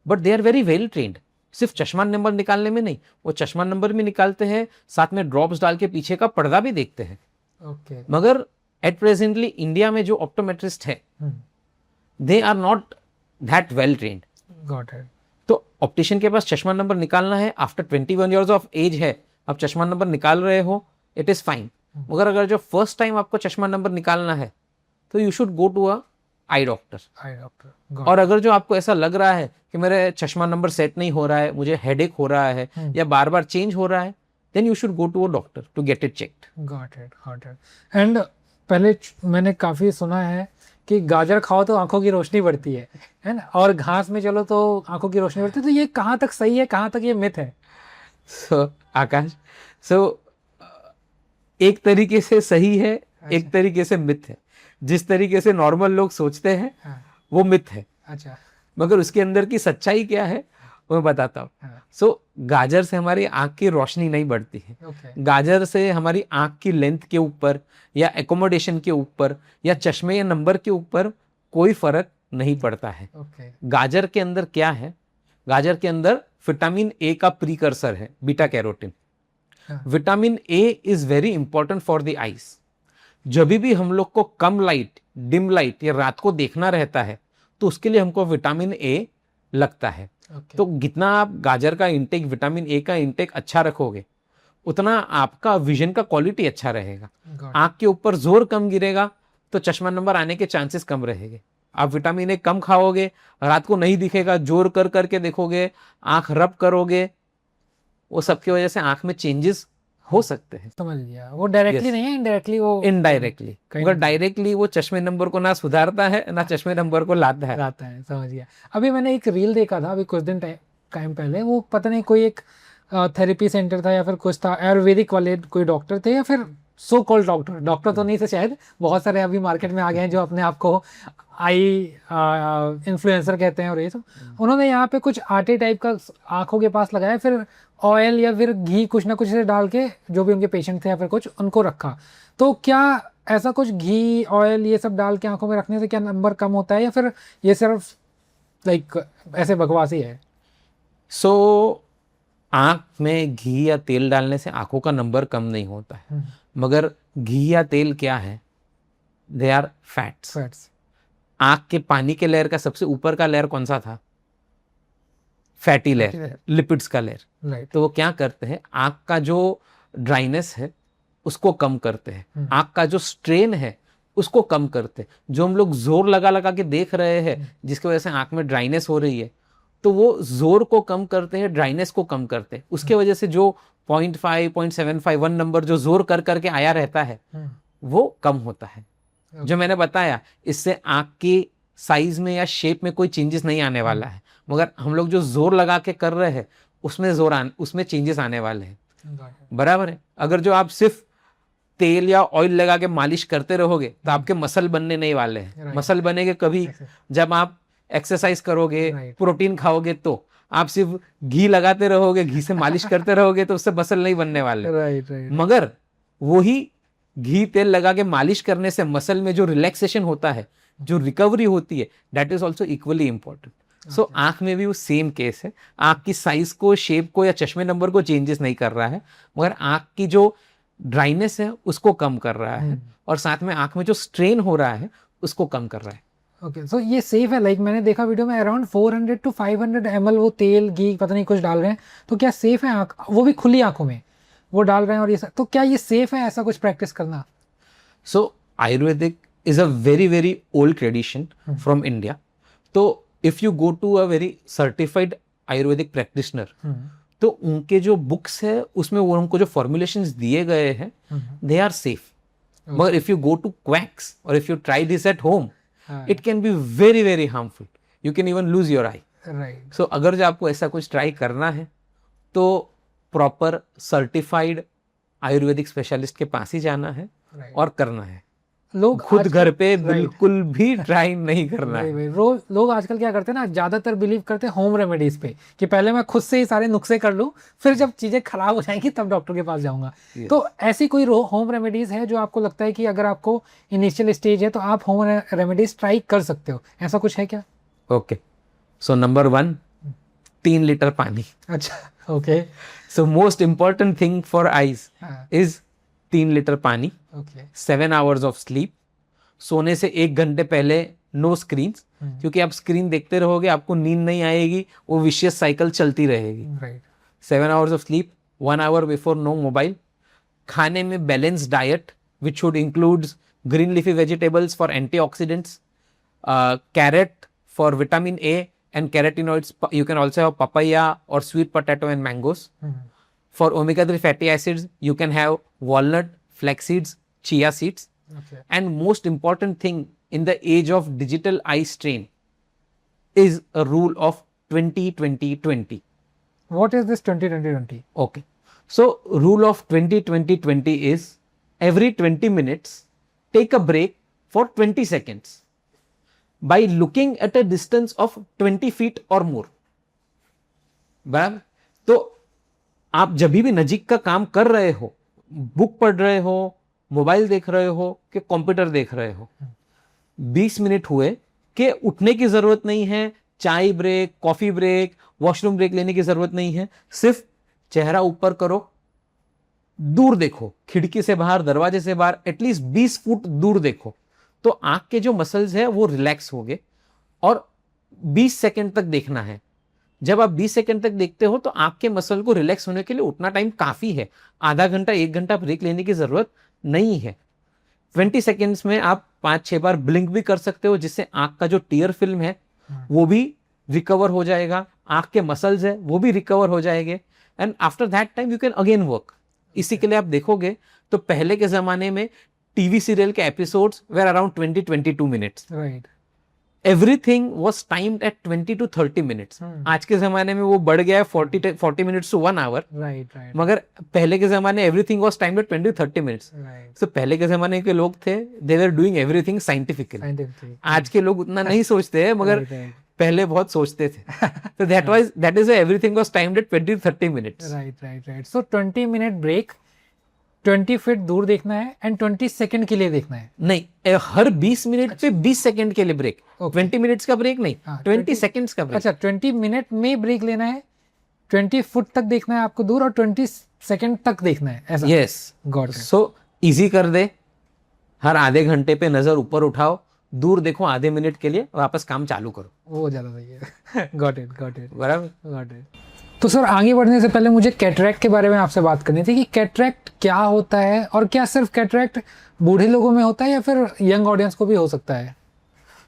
but they are very well trained. सिर्फ चश्मा नंबर निकालने में नहीं, वो चश्मा नंबर भी निकालते हैं, साथ में ड्रॉप्स डाल के पीछे का पर्दा भी देखते हैं। ओके। मगर एट प्रेजेंटली इंडिया में जो ऑप्टोमेट्रिस्ट है they are not that well trained. Got it. तो ऑप्टिशियन के पास चश्मा नंबर निकालना है, आफ्टर 21 ईयर्स ऑफ एज है, आप चश्मा नंबर निकाल रहे हो, इट इज फाइन। मगर अगर जो फर्स्ट टाइम आपको चश्मा नंबर निकालना है तो you should go to a eye doctor. Eye doctor. और अगर जो आपको ऐसा लग रहा है कि मेरे चश्मा नंबर सेट नहीं हो रहा है, मुझे हेडेक हो रहा है या बार बार चेंज हो रहा है, then you should go to a doctor to get it checked. Got it, got it. And पहले मैंने काफ़ी सुना है कि गाजर खाओ तो आंखों की रोशनी बढ़ती है ना, और घास में चलो तो आंखों की रोशनी बढ़ती है। तो ये कहाँ तक सही है, कहाँ तक ये मिथ है? आकाश, एक तरीके से सही है, एक तरीके से मिथ है। जिस तरीके से नॉर्मल लोग सोचते हैं हाँ। वो मिथ है, अच्छा। मगर उसके अंदर की सच्चाई क्या है वो मैं बताता हूँ। हाँ। गाजर से हमारी आंख की रोशनी नहीं बढ़ती है। ओके। गाजर से हमारी आंख की लेंथ के ऊपर या एकोमोडेशन के ऊपर या चश्मे या नंबर के ऊपर कोई फर्क नहीं पड़ता है। ओके। गाजर के अंदर क्या है? गाजर के अंदर विटामिन ए का प्रीकर्सर है, बीटा कैरोटीन। हाँ। Vitamin A is very important for the eyes. जब भी हम लोग को कम लाइट, डिम लाइट या रात को देखना रहता है तो उसके लिए हमको विटामिन ए लगता है। ओके। तो जितना आप गाजर का इंटेक, विटामिन ए का इंटेक अच्छा रखोगे, उतना आपका विजन का क्वालिटी अच्छा रहेगा। आंख के ऊपर जोर कम गिरेगा तो चश्मा नंबर आने के चांसेस कम रहेंगे। आप विटामिन ए कम खाओगे, रात को नहीं दिखेगा, जोर कर करके देखोगे, आंख रब करोगे, वो सबकी वजह से आंख में चेंजेस हो सकते हैं। समझ लिया। वो डायरेक्टली Yes. नहीं है, इनडायरेक्टली वो इनडायरेक्टली। मगर डायरेक्टली वो चश्मे नंबर को ना सुधारता है ना चश्मे नंबर को लाता है। आता है। समझ गया। अभी मैंने एक रील देखा था अभी कुछ दिन टाइम पहले, वो पता नहीं कोई एक थेरेपी सेंटर था या फिर कुछ था, आयुर्वेदिक वाले कोई डॉक्टर थे या फिर सो कॉल्ड डॉक्टर तो नहीं थे शायद, बहुत सारे अभी मार्केट में आ गए हैं जो अपने आप को आई इन्फ्लुएंसर कहते हैं और ये सब। उन्होंने यहाँ पे कुछ आटे टाइप का आंखों के पास लगाया, फिर ऑयल या फिर घी कुछ ना कुछ से डाल के जो भी उनके पेशेंट थे या फिर कुछ उनको रखा। तो क्या ऐसा कुछ घी ऑयल ये सब डाल के आंखों में रखने से क्या नंबर कम होता है, या फिर ये सिर्फ लाइक ऐसे बकवास ही है? आंख में घी या तेल डालने से आंखों का नंबर कम नहीं होता है। मगर घी या तेल क्या है? They are fats. आंख के पानी के लेयर का सबसे ऊपर का लेयर कौन सा था? फैटी लेयर, लिपिड्स का लेयर। राइट। तो वो क्या करते हैं? आंख का जो ड्राइनेस है उसको कम करते हैं, आंख का जो स्ट्रेन है उसको कम करते हैं। जो हम लोग जोर लगा लगा के देख रहे हैं जिसकी वजह से आंख में ड्राइनेस हो रही है, तो वो जोर को कम करते हैं, ड्राइनेस को कम करते हैं। उसके वजह से जो 0.5, 0.75, 1 नंबर जो जोर कर करके आया रहता है वो कम होता है। जो मैंने बताया, इससे आंख की साइज में या शेप में कोई चेंजेस नहीं आने वाला है, मगर हम लोग जो जोर लगा के कर रहे हैं उसमें चेंजेस आने वाले हैं। बराबर है। अगर जो आप सिर्फ तेल या ऑयल लगा के मालिश करते रहोगे तो आपके मसल बनने नहीं वाले हैं। मसल बनेंगे कभी जब आप एक्सरसाइज करोगे, प्रोटीन खाओगे। तो आप सिर्फ घी लगाते रहोगे, घी से मालिश करते रहोगे तो उससे मसल नहीं बनने वाले। मगर वही घी तेल लगा के मालिश करने से मसल में जो रिलैक्सेशन होता है, जो रिकवरी होती है, that is also equally important. So आंख में भी वो सेम केस है, आंख की साइज को, शेप को या चश्मे नंबर को चेंजेस नहीं कर रहा है, मगर आंख की जो ड्राइनेस है उसको कम कर रहा है, और साथ में आंख में जो स्ट्रेन हो रहा है उसको कम कर रहा है। ओके, सो ये सेफ है? लाइक मैंने देखा वीडियो में अराउंड 400 to 500 ml वो तेल घी पता नहीं कुछ डाल रहे हैं, तो क्या सेफ है? आंख वो भी खुली आंखों में वो डाल रहे हैं, और ये सब, तो क्या ये सेफ है ऐसा कुछ प्रैक्टिस करना? So Ayurvedic is a very very old tradition from India. तो if you go to a very certified Ayurvedic practitioner, तो उनके जो बुक्स है उसमें वो उनको जो फॉर्मुलेशंस दिए गए हैं दे आर सेफ। मगर if you go to quacks और if you try this at home, it can be very very harmful, you can even lose your eye. Right. So अगर जो आपको ऐसा कुछ ट्राई करना है तो प्रॉपर सर्टिफाइड आयुर्वेदिक स्पेशलिस्ट के पास ही जाना है और करना है। लोग खुद घर पे बिल्कुल भी ट्राई नहीं करना है। लोग आजकल क्या करते हैं ना, ज्यादातर बिलीव करते हैं होम रेमेडीज पे, कि पहले मैं खुद से ही सारे नुस्खे कर लूं, फिर जब चीजें खराब हो जाएंगी तब डॉक्टर के पास जाऊंगा। तो ऐसी कोई होम रेमेडीज है जो आपको लगता है कि अगर आपको इनिशियल स्टेज है तो आप होम रेमेडीज ट्राई कर सकते हो, ऐसा कुछ है क्या? ओके, सो नंबर 1, 3 लीटर पानी। अच्छा, okay. So most important thing for eyes is 3 litre पानी, 7 आवर्स ऑफ स्लीप, सोने से 1 घंटे पहले नो स्क्रीन, क्योंकि आप स्क्रीन देखते रहोगे आपको नींद नहीं आएगी, वो विशियस साइकिल चलती रहेगी। 7 hours of sleep, 1 hour before no mobile. खाने में balance diet which should includes green leafy vegetables for antioxidants, carrot for vitamin A and carotenoids. You can also have papaya or sweet potato and mangoes. For omega-3 fatty acids, you can have walnut, flax seeds, chia seeds. And most important thing in the age of digital eye strain is a rule of 20-20-20. What is this 20-20-20? Okay, so rule of 20-20-20 is every 20 minutes take a break for 20 seconds by looking at a distance of 20 feet or more. बराबर? तो आप जब भी नजीक का काम कर रहे हो, बुक पढ़ रहे हो, मोबाइल देख रहे हो कि कंप्यूटर देख रहे हो, 20 मिनट हुए कि उठने की जरूरत नहीं है, चाय break, coffee break, washroom break लेने की जरूरत नहीं है, सिर्फ चेहरा ऊपर करो, दूर देखो, खिड़की से बाहर, दरवाजे से बाहर एटलीस्ट 20 फुट दूर देखो, तो आंख के जो मसल्स है वो रिलैक्स हो गए, और 20 सेकंड तक देखना है। जब आप 20 सेकंड तक देखते हो तो आंख के मसल को रिलैक्स होने के लिए उतना टाइम काफी है, आधा घंटा 1 घंटा ब्रेक लेने की जरूरत नहीं है। 20 सेकंड्स में आप 5-6 बार ब्लिंक भी कर सकते हो, जिससे आंख का जो टीयर फिल्म है वो भी रिकवर हो जाएगा, आंख के मसल्स है वो भी रिकवर हो जाएंगे, and after that time you can again work. इसी के लिए आप देखोगे तो पहले के जमाने में टीवी सीरियल के episodes were around 20-22 minutes, right. Everything was timed at 20 to 30 minutes. आज के जमाने में वो बढ़ गया है 40 मिनट्स टू 1 आवर, राइट। मगर पहले के जमाने everything was timed at 20-30 minutes. So पहले के जमाने के लोग थे, they were doing everything scientifically. आज के लोग उतना नहीं सोचते हैं, मगर पहले बहुत सोचते थे। तो that is everything was timed at 20-30 minutes. Right. So 20 minute break, 20 feet दूर देखना है, एंड 20 सेकंड के लिए देखना है? नहीं, हर 20 मिनट पे 20 सेकंड के लिए ब्रेक। 20 मिनट्स का ब्रेक नहीं, 20 सेकंड्स का ब्रेक। अच्छा, 20 मिनट में ब्रेक लेना है, 20 फुट तक देखना है आपको दूर, और 20 सेकंड तक देखना है, ऐसा? Yes, got it. So easy कर दे, हर आधे घंटे पे नजर ऊपर उठाओ, दूर देखो आधे मिनट के लिए, वापस काम चालू करो, वो ज्यादा सही है। Got it. बराबर, गॉट इट। तो सर, आगे बढ़ने से पहले मुझे कैटरैक्ट के बारे में आपसे बात करनी थी कि कैटरैक्ट क्या होता है, और क्या सिर्फ कैटरैक्ट बूढ़े लोगों में होता है या फिर यंग ऑडियंस को भी हो सकता है?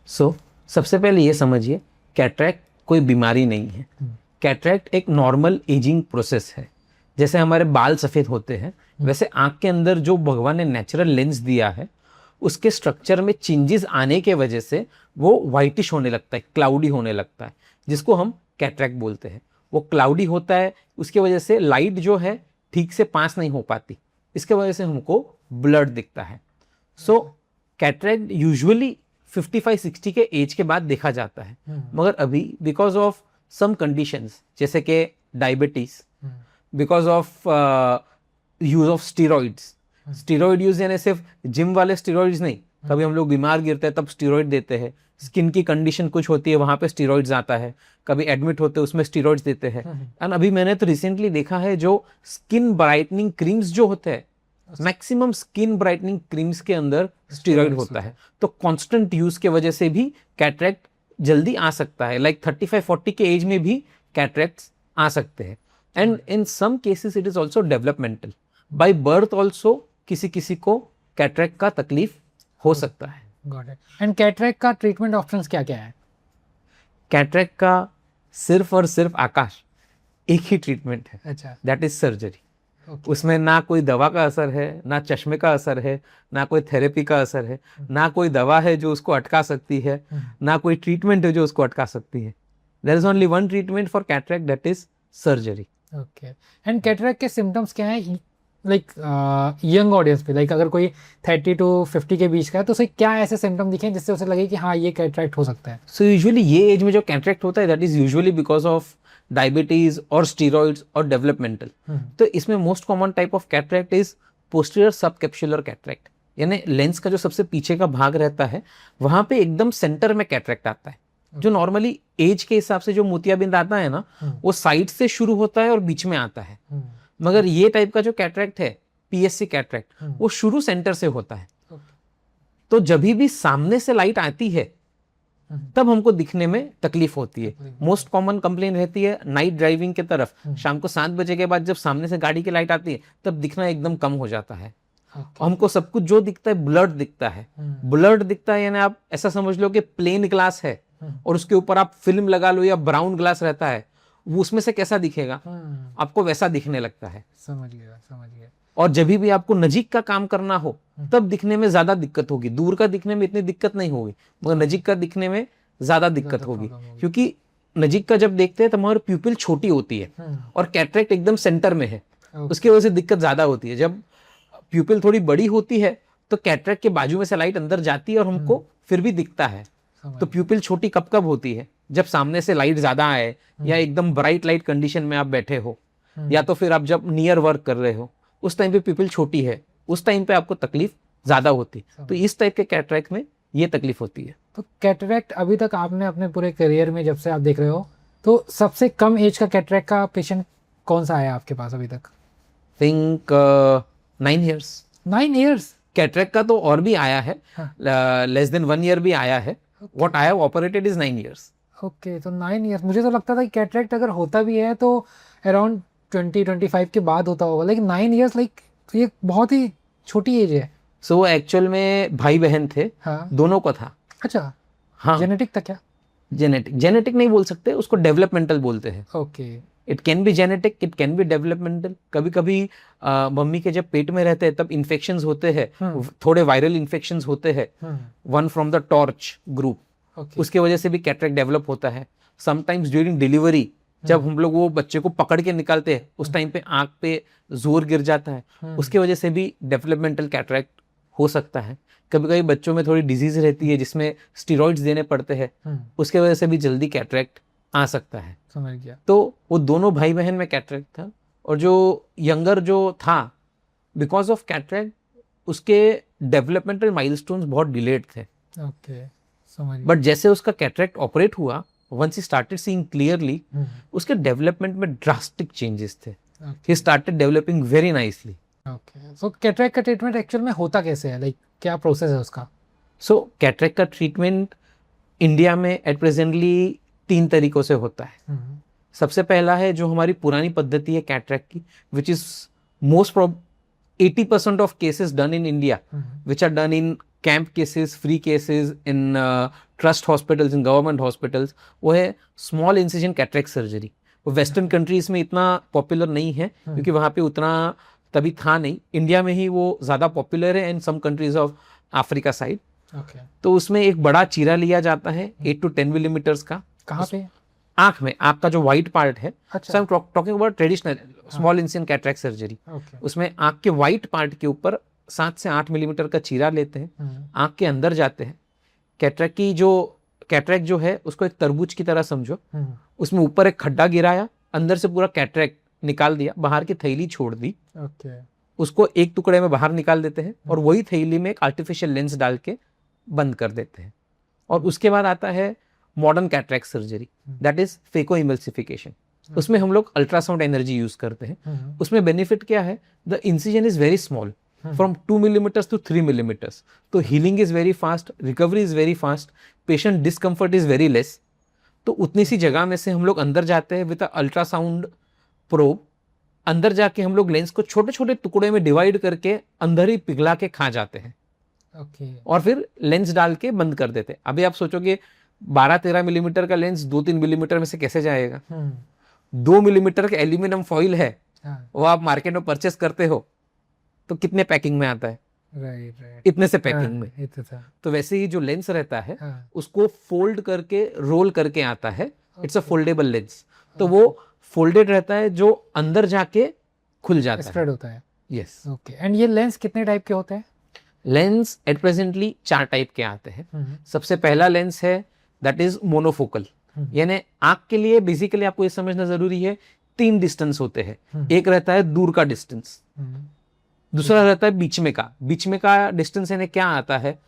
सो सबसे पहले ये समझिए, कैटरैक्ट कोई बीमारी नहीं है। कैटरैक्ट एक नॉर्मल एजिंग प्रोसेस है। जैसे हमारे बाल सफ़ेद होते हैं, वैसे आँख के अंदर जो भगवान ने नेचुरल लेंस दिया है उसके स्ट्रक्चर में चेंजेस आने के वजह से वो वाइटिश होने लगता है, क्लाउडी होने लगता है, जिसको हम कैटरैक्ट बोलते हैं। वो क्लाउडी होता है, उसके वजह से लाइट जो है ठीक से पास नहीं हो पाती, इसके वजह से हमको ब्लड दिखता है। सो कैटरैक्ट यूजुअली 55-60 के एज के बाद देखा जाता है, मगर अभी बिकॉज ऑफ सम कंडीशंस जैसे कि diabetes, because of use of steroids, steroid use यानी सिर्फ जिम वाले स्टीरॉइड्स नहीं, कभी हम लोग बीमार गिरते हैं तब स्टीरॉइड देते हैं, स्किन की कंडीशन कुछ होती है वहां पे स्टीरॉइड्स आता है, कभी एडमिट होते हैं उसमें स्टीरॉइड्स देते हैं। एंड अभी मैंने तो रिसेंटली देखा है जो स्किन ब्राइटनिंग क्रीम्स जो होते हैं, मैक्सिमम स्किन ब्राइटनिंग क्रीम्स के अंदर स्टीरॉइड होता है। तो कांस्टेंट यूज के वजह से भी कैटरेक्ट जल्दी आ सकता है, लाइक 35-40 के एज में भी कैटरेक्ट्स आ सकते हैं। And in some cases it is also developmental, by birth also किसी किसी को कैटरेक्ट का तकलीफ हो सकता है। Got it. एंड कैटरेक्ट का ट्रीटमेंट ऑप्शंस क्या क्या है? कैटरेक्ट का सिर्फ और सिर्फ आकाश एक ही ट्रीटमेंट है, अच्छा, दैट इज सर्जरी। ओके, उसमें ना कोई दवा का असर है, ना चश्मे का असर है, ना कोई थेरेपी का असर है, ना कोई दवा है जो उसको अटका सकती है, ना कोई ट्रीटमेंट है जो उसको अटका सकती है। There is only one treatment for cataract, that is surgery. Okay. And cataract के सिम्टम्स क्या हैं, लाइक यंग ऑडियंस पे, लाइक अगर कोई 30 to 50 के बीच का है तो उसे क्या ऐसे सिम्टम दिखें जिससे उसे लगे कि हाँ ये कैटरेक्ट हो सकता है? सो यूजुअली ये एज में जो कैटरेक्ट होता है that is usually because of diabetes और स्टीरॉइड्स और डेवलपमेंटल। तो इसमें most common type of cataract is posterior subcapsular cataract, यानी लेंस का जो सबसे पीछे का भाग रहता है वहां पे एकदम सेंटर में कैटरेक्ट आता है। जो नॉर्मली एज के हिसाब से जो मोतियाबिंद आता है ना, वो साइड से शुरू होता है और बीच में आता है। मगर ये टाइप का जो कैटरेक्ट है, पीएससी कैटरेक्ट, वो शुरू सेंटर से होता है। तो जब भी सामने से लाइट आती है तब हमको दिखने में तकलीफ होती है। मोस्ट कॉमन कंप्लेन रहती है नाइट ड्राइविंग के तरफ, शाम को 7 बजे के बाद जब सामने से गाड़ी की लाइट आती है तब दिखना एकदम कम हो जाता है। हमको सब कुछ जो दिखता है ब्लर्ड दिखता है। ब्लर्ड दिखता है यानी आप ऐसा समझ लो कि प्लेन ग्लास है और उसके ऊपर आप फिल्म लगा लो या ब्राउन ग्लास रहता है, वो उसमें से कैसा दिखेगा, आपको वैसा दिखने लगता है। समझ गया, समझ गया। और जब भी आपको नजीक का काम करना हो तब दिखने में ज्यादा दिक्कत होगी। दूर का दिखने में इतनी दिक्कत नहीं होगी, मगर नजीक का दिखने में ज्यादा दिक्कत होगी, क्योंकि नजीक का जब देखते हैं तो हमारी प्यूपिल छोटी होती है और कैटरेक्ट एकदम सेंटर में है, उसकी वजह से दिक्कत ज्यादा होती है। जब प्यूपिल थोड़ी बड़ी होती है तो कैटरेक्ट के बाजू में से लाइट अंदर जाती है और हमको फिर भी दिखता है। तो प्यूपिल छोटी कब कब होती है, जब सामने से लाइट ज्यादा आए या एकदम ब्राइट लाइट कंडीशन में आप बैठे हो, या तो फिर आप जब नियर वर्क कर रहे हो, उस टाइम पे प्यूपिल छोटी है, उस टाइम पे आपको तकलीफ ज्यादा होती है। तो इस टाइप के कैटरेक्ट में ये तकलीफ होती है। तो कैटरेक्ट अभी तक आपने अपने पूरे करियर में जब से आप देख रहे हो तो सबसे कम एज का कैटरेक्ट का पेशेंट कौन सा आया आपके पास अभी तक? Think 9 years। 9 years? कैटरेक्ट का तो और भी आया है, लेस देन 1 year भी आया है। What I have operated is 9 years। Okay, तो 9 years। मुझे तो लगता था कि कैटरेक्ट अगर होता भी है तो अराउंड 20-25 के बाद होता होगा, लेकिन 9 years, लाइक ये बहुत ही छोटी एज है। सो एक्चुअल में भाई बहन थे, हाँ, दोनों को था। अच्छा, हाँ, जेनेटिक था क्या? जेनेटिक नहीं बोल सकते, उसको डेवलपमेंटल बोलते हैं। Okay, it can B genetic, it can B developmental. कभी कभी मम्मी के जब पेट में रहते हैं तब इन्फेक्शंस होते हैं, थोड़े वायरल इन्फेक्शंस होते हैं, one from the torch group, उसके वजह से भी कैटरेक्ट डेवलप होता है। समटाइम्स ड्यूरिंग डिलीवरी जब हम लोग वो बच्चे को पकड़ के निकालते हैं उस टाइम पे आंख पे जोर गिर जाता है, उसके वजह से भी डेवलपमेंटल कैटरेक्ट हो सकता है। कभी कभी बच्चों में थोड़ी डिजीज रहती है जिसमें स्टीरॉइड्स देने पड़ते हैं, उसके वजह से भी जल्दी कैटरेक्ट आ सकता है। समझ गया। तो वो दोनों भाई बहन में कैटरेक्ट था, और जो यंगर जो था बिकॉज ऑफ कैटरेक्ट उसके डेवलपमेंटल माइलस्टोन्स बहुत डिलेड थे। ओके, समझ गया। बट जैसे उसका कैटरेक्ट ऑपरेट हुआ, once he started seeing clearly, उसके डेवलपमेंट में ड्रास्टिक चेंजेस थे। He started developing very nicely. Okay, so cataract का ट्रीटमेंट एक्चुअल में होता कैसे है, लाइक क्या प्रोसेस है उसका? सो कैटरेक्ट का ट्रीटमेंट इंडिया में एट प्रेजेंटली 3 तरीकों से होता है। सबसे पहला है जो हमारी पुरानी पद्धति है कैटरेक्ट की, which is most 80% of cases done in India, which are done in camp cases, free cases, in trust hospitals, in government hospitals, वो है स्मॉल इंसिजन कैटरेक्ट सर्जरी। वो वेस्टर्न कंट्रीज में इतना पॉपुलर नहीं है क्योंकि वहाँ पे उतना तभी था नहीं। इंडिया में ही वो ज़्यादा पॉपुलर है, and some countries of Africa side. तो उसमें एक बड़ा चीरा लिया जाता है 8 to 10 मिलीमीटर्स का। कहाँ पे? आंख में, आंख का जो व्हाइट पार्ट है। अच्छा, talking about traditional small incision cataract surgery. उसमें आंख के व्हाइट पार्ट के ऊपर 7 से 8 मिलीमीटर का चीरा लेते हैं, आंख के अंदर जाते हैं। कैटरेक्ट जो है उसको एक तरबूज की तरह समझो, उसमें ऊपर एक खड्डा गिराया, अंदर से पूरा कैटरेक्ट निकाल दिया, बाहर की थैली छोड़ दी, ओके, उसको एक टुकड़े में बाहर निकाल देते हैं और वही थैली में एक आर्टिफिशियल लेंस डाल के बंद कर देते हैं। और उसके बाद आता है modern cataract surgery, that is phaco emulsification. उसमें हम लोग अल्ट्रासाउंड एनर्जी यूज करते हैं। उसमें बेनिफिट क्या है, the incision is very small, from 2 millimeters to 3 millimeters, तो healing is very fast, recovery is very fast, patient discomfort is very less. तो उतनी सी जगह में से हम लोग अंदर जाते हैं विद अल्ट्रासाउंड प्रोब। अंदर जाके हम लोग लेंस को छोटे छोटे टुकड़े में डिवाइड करके अंदर ही पिघला के खा जाते हैं। और फिर लेंस डाल के बंद कर देते हैं। अभी आप सोचोगे 12-13 मिलीमीटर का लेंस 2-3 मिलीमीटर में से कैसे जाएगा? 2 मिलीमीटर का एल्यूमिनियम फॉइल है, वो आप मार्केट में परचेस करते हो तो कितने पैकिंग में आता है? राइट, इतने से पैकिंग में। तो वैसे ही जो लेंस रहता है उसको फोल्ड करके रोल करके आता है। इट्स अ फोल्डेबल लेंस, तो वो फोल्डेड रहता है जो अंदर जाके खुल जाता है, स्प्रेड होता है। यस। ओके, एंड ये लेंस कितने टाइप के होते हैं? लेंस एट प्रेजेंटली 4 टाइप के आते हैं। सबसे पहला लेंस है दैट इज मोनोफोकल, यानी आंख के लिए बेसिकली आपको ये समझना जरूरी है 3 डिस्टेंस होते हैं। एक रहता है दूर का डिस्टेंस, दूसरा रहता है बीच में का। बीच में का डिस्टेंस यानी क्या आता है,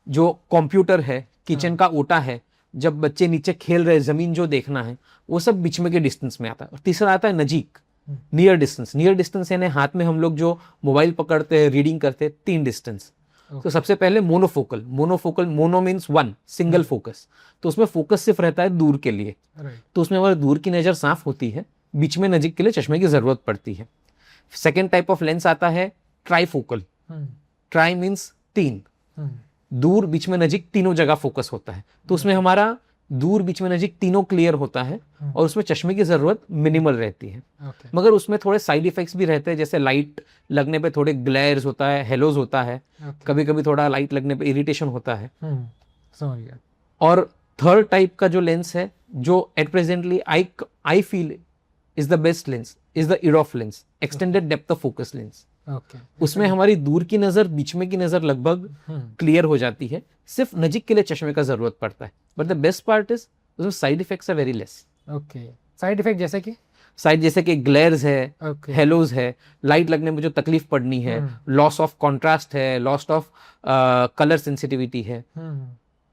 जो कंप्यूटर है, किचन का ओटा है, जब बच्चे नीचे खेल रहे जमीन जो देखना है, वो सब बीच में के डिस्टेंस में आता है। और तीसरा आता है नजीक, नियर डिस्टेंस। नियर डिस्टेंस यानी हाथ में हम लोग जो मोबाइल पकड़ते हैं, रीडिंग करते हैं, 3 डिस्टेंस। तो सबसे पहले monofocal. Mono means 1, single focus. तो उसमें फोकस सिर्फ रहता है दूर के लिए, तो उसमें हमारी दूर की नजर साफ होती है, बीच में नजीक के लिए चश्मे की जरूरत पड़ती है। सेकेंड टाइप ऑफ लेंस आता है ट्राईफोकल। ट्राई मीन्स 3, दूर बीच में नजीक तीनों जगह फोकस होता है। तो उसमें हमारा दूर बीच में नजीक तीनों क्लियर होता है और उसमें चश्मे की जरूरत मिनिमल रहती है। मगर उसमें थोड़े साइड इफेक्ट्स भी रहते हैं, जैसे लाइट लगने पे थोड़े ग्लेयर्स होता है, हेलोज होता है, कभी कभी थोड़ा लाइट लगने पे इरिटेशन होता है। समझ गया। और थर्ड टाइप का जो लेंस है, जो at presently I feel is the best lens, is the EDOF lens, extended depth of focus lens. उसमें हमारी दूर की नजर, बीच में की नजर लगभग क्लियर हो जाती है, सिर्फ नजीक के लिए चश्मे का जरूरत पड़ता है। But the best part is उसमें side effects are very less. Okay, side effect जैसे कि ग्लेयर्स है, हेलोज है, लाइट लगने में जो तकलीफ पड़नी है, लॉस ऑफ कॉन्ट्रास्ट है, लॉस ऑफ कलर सेंसिटिविटी है,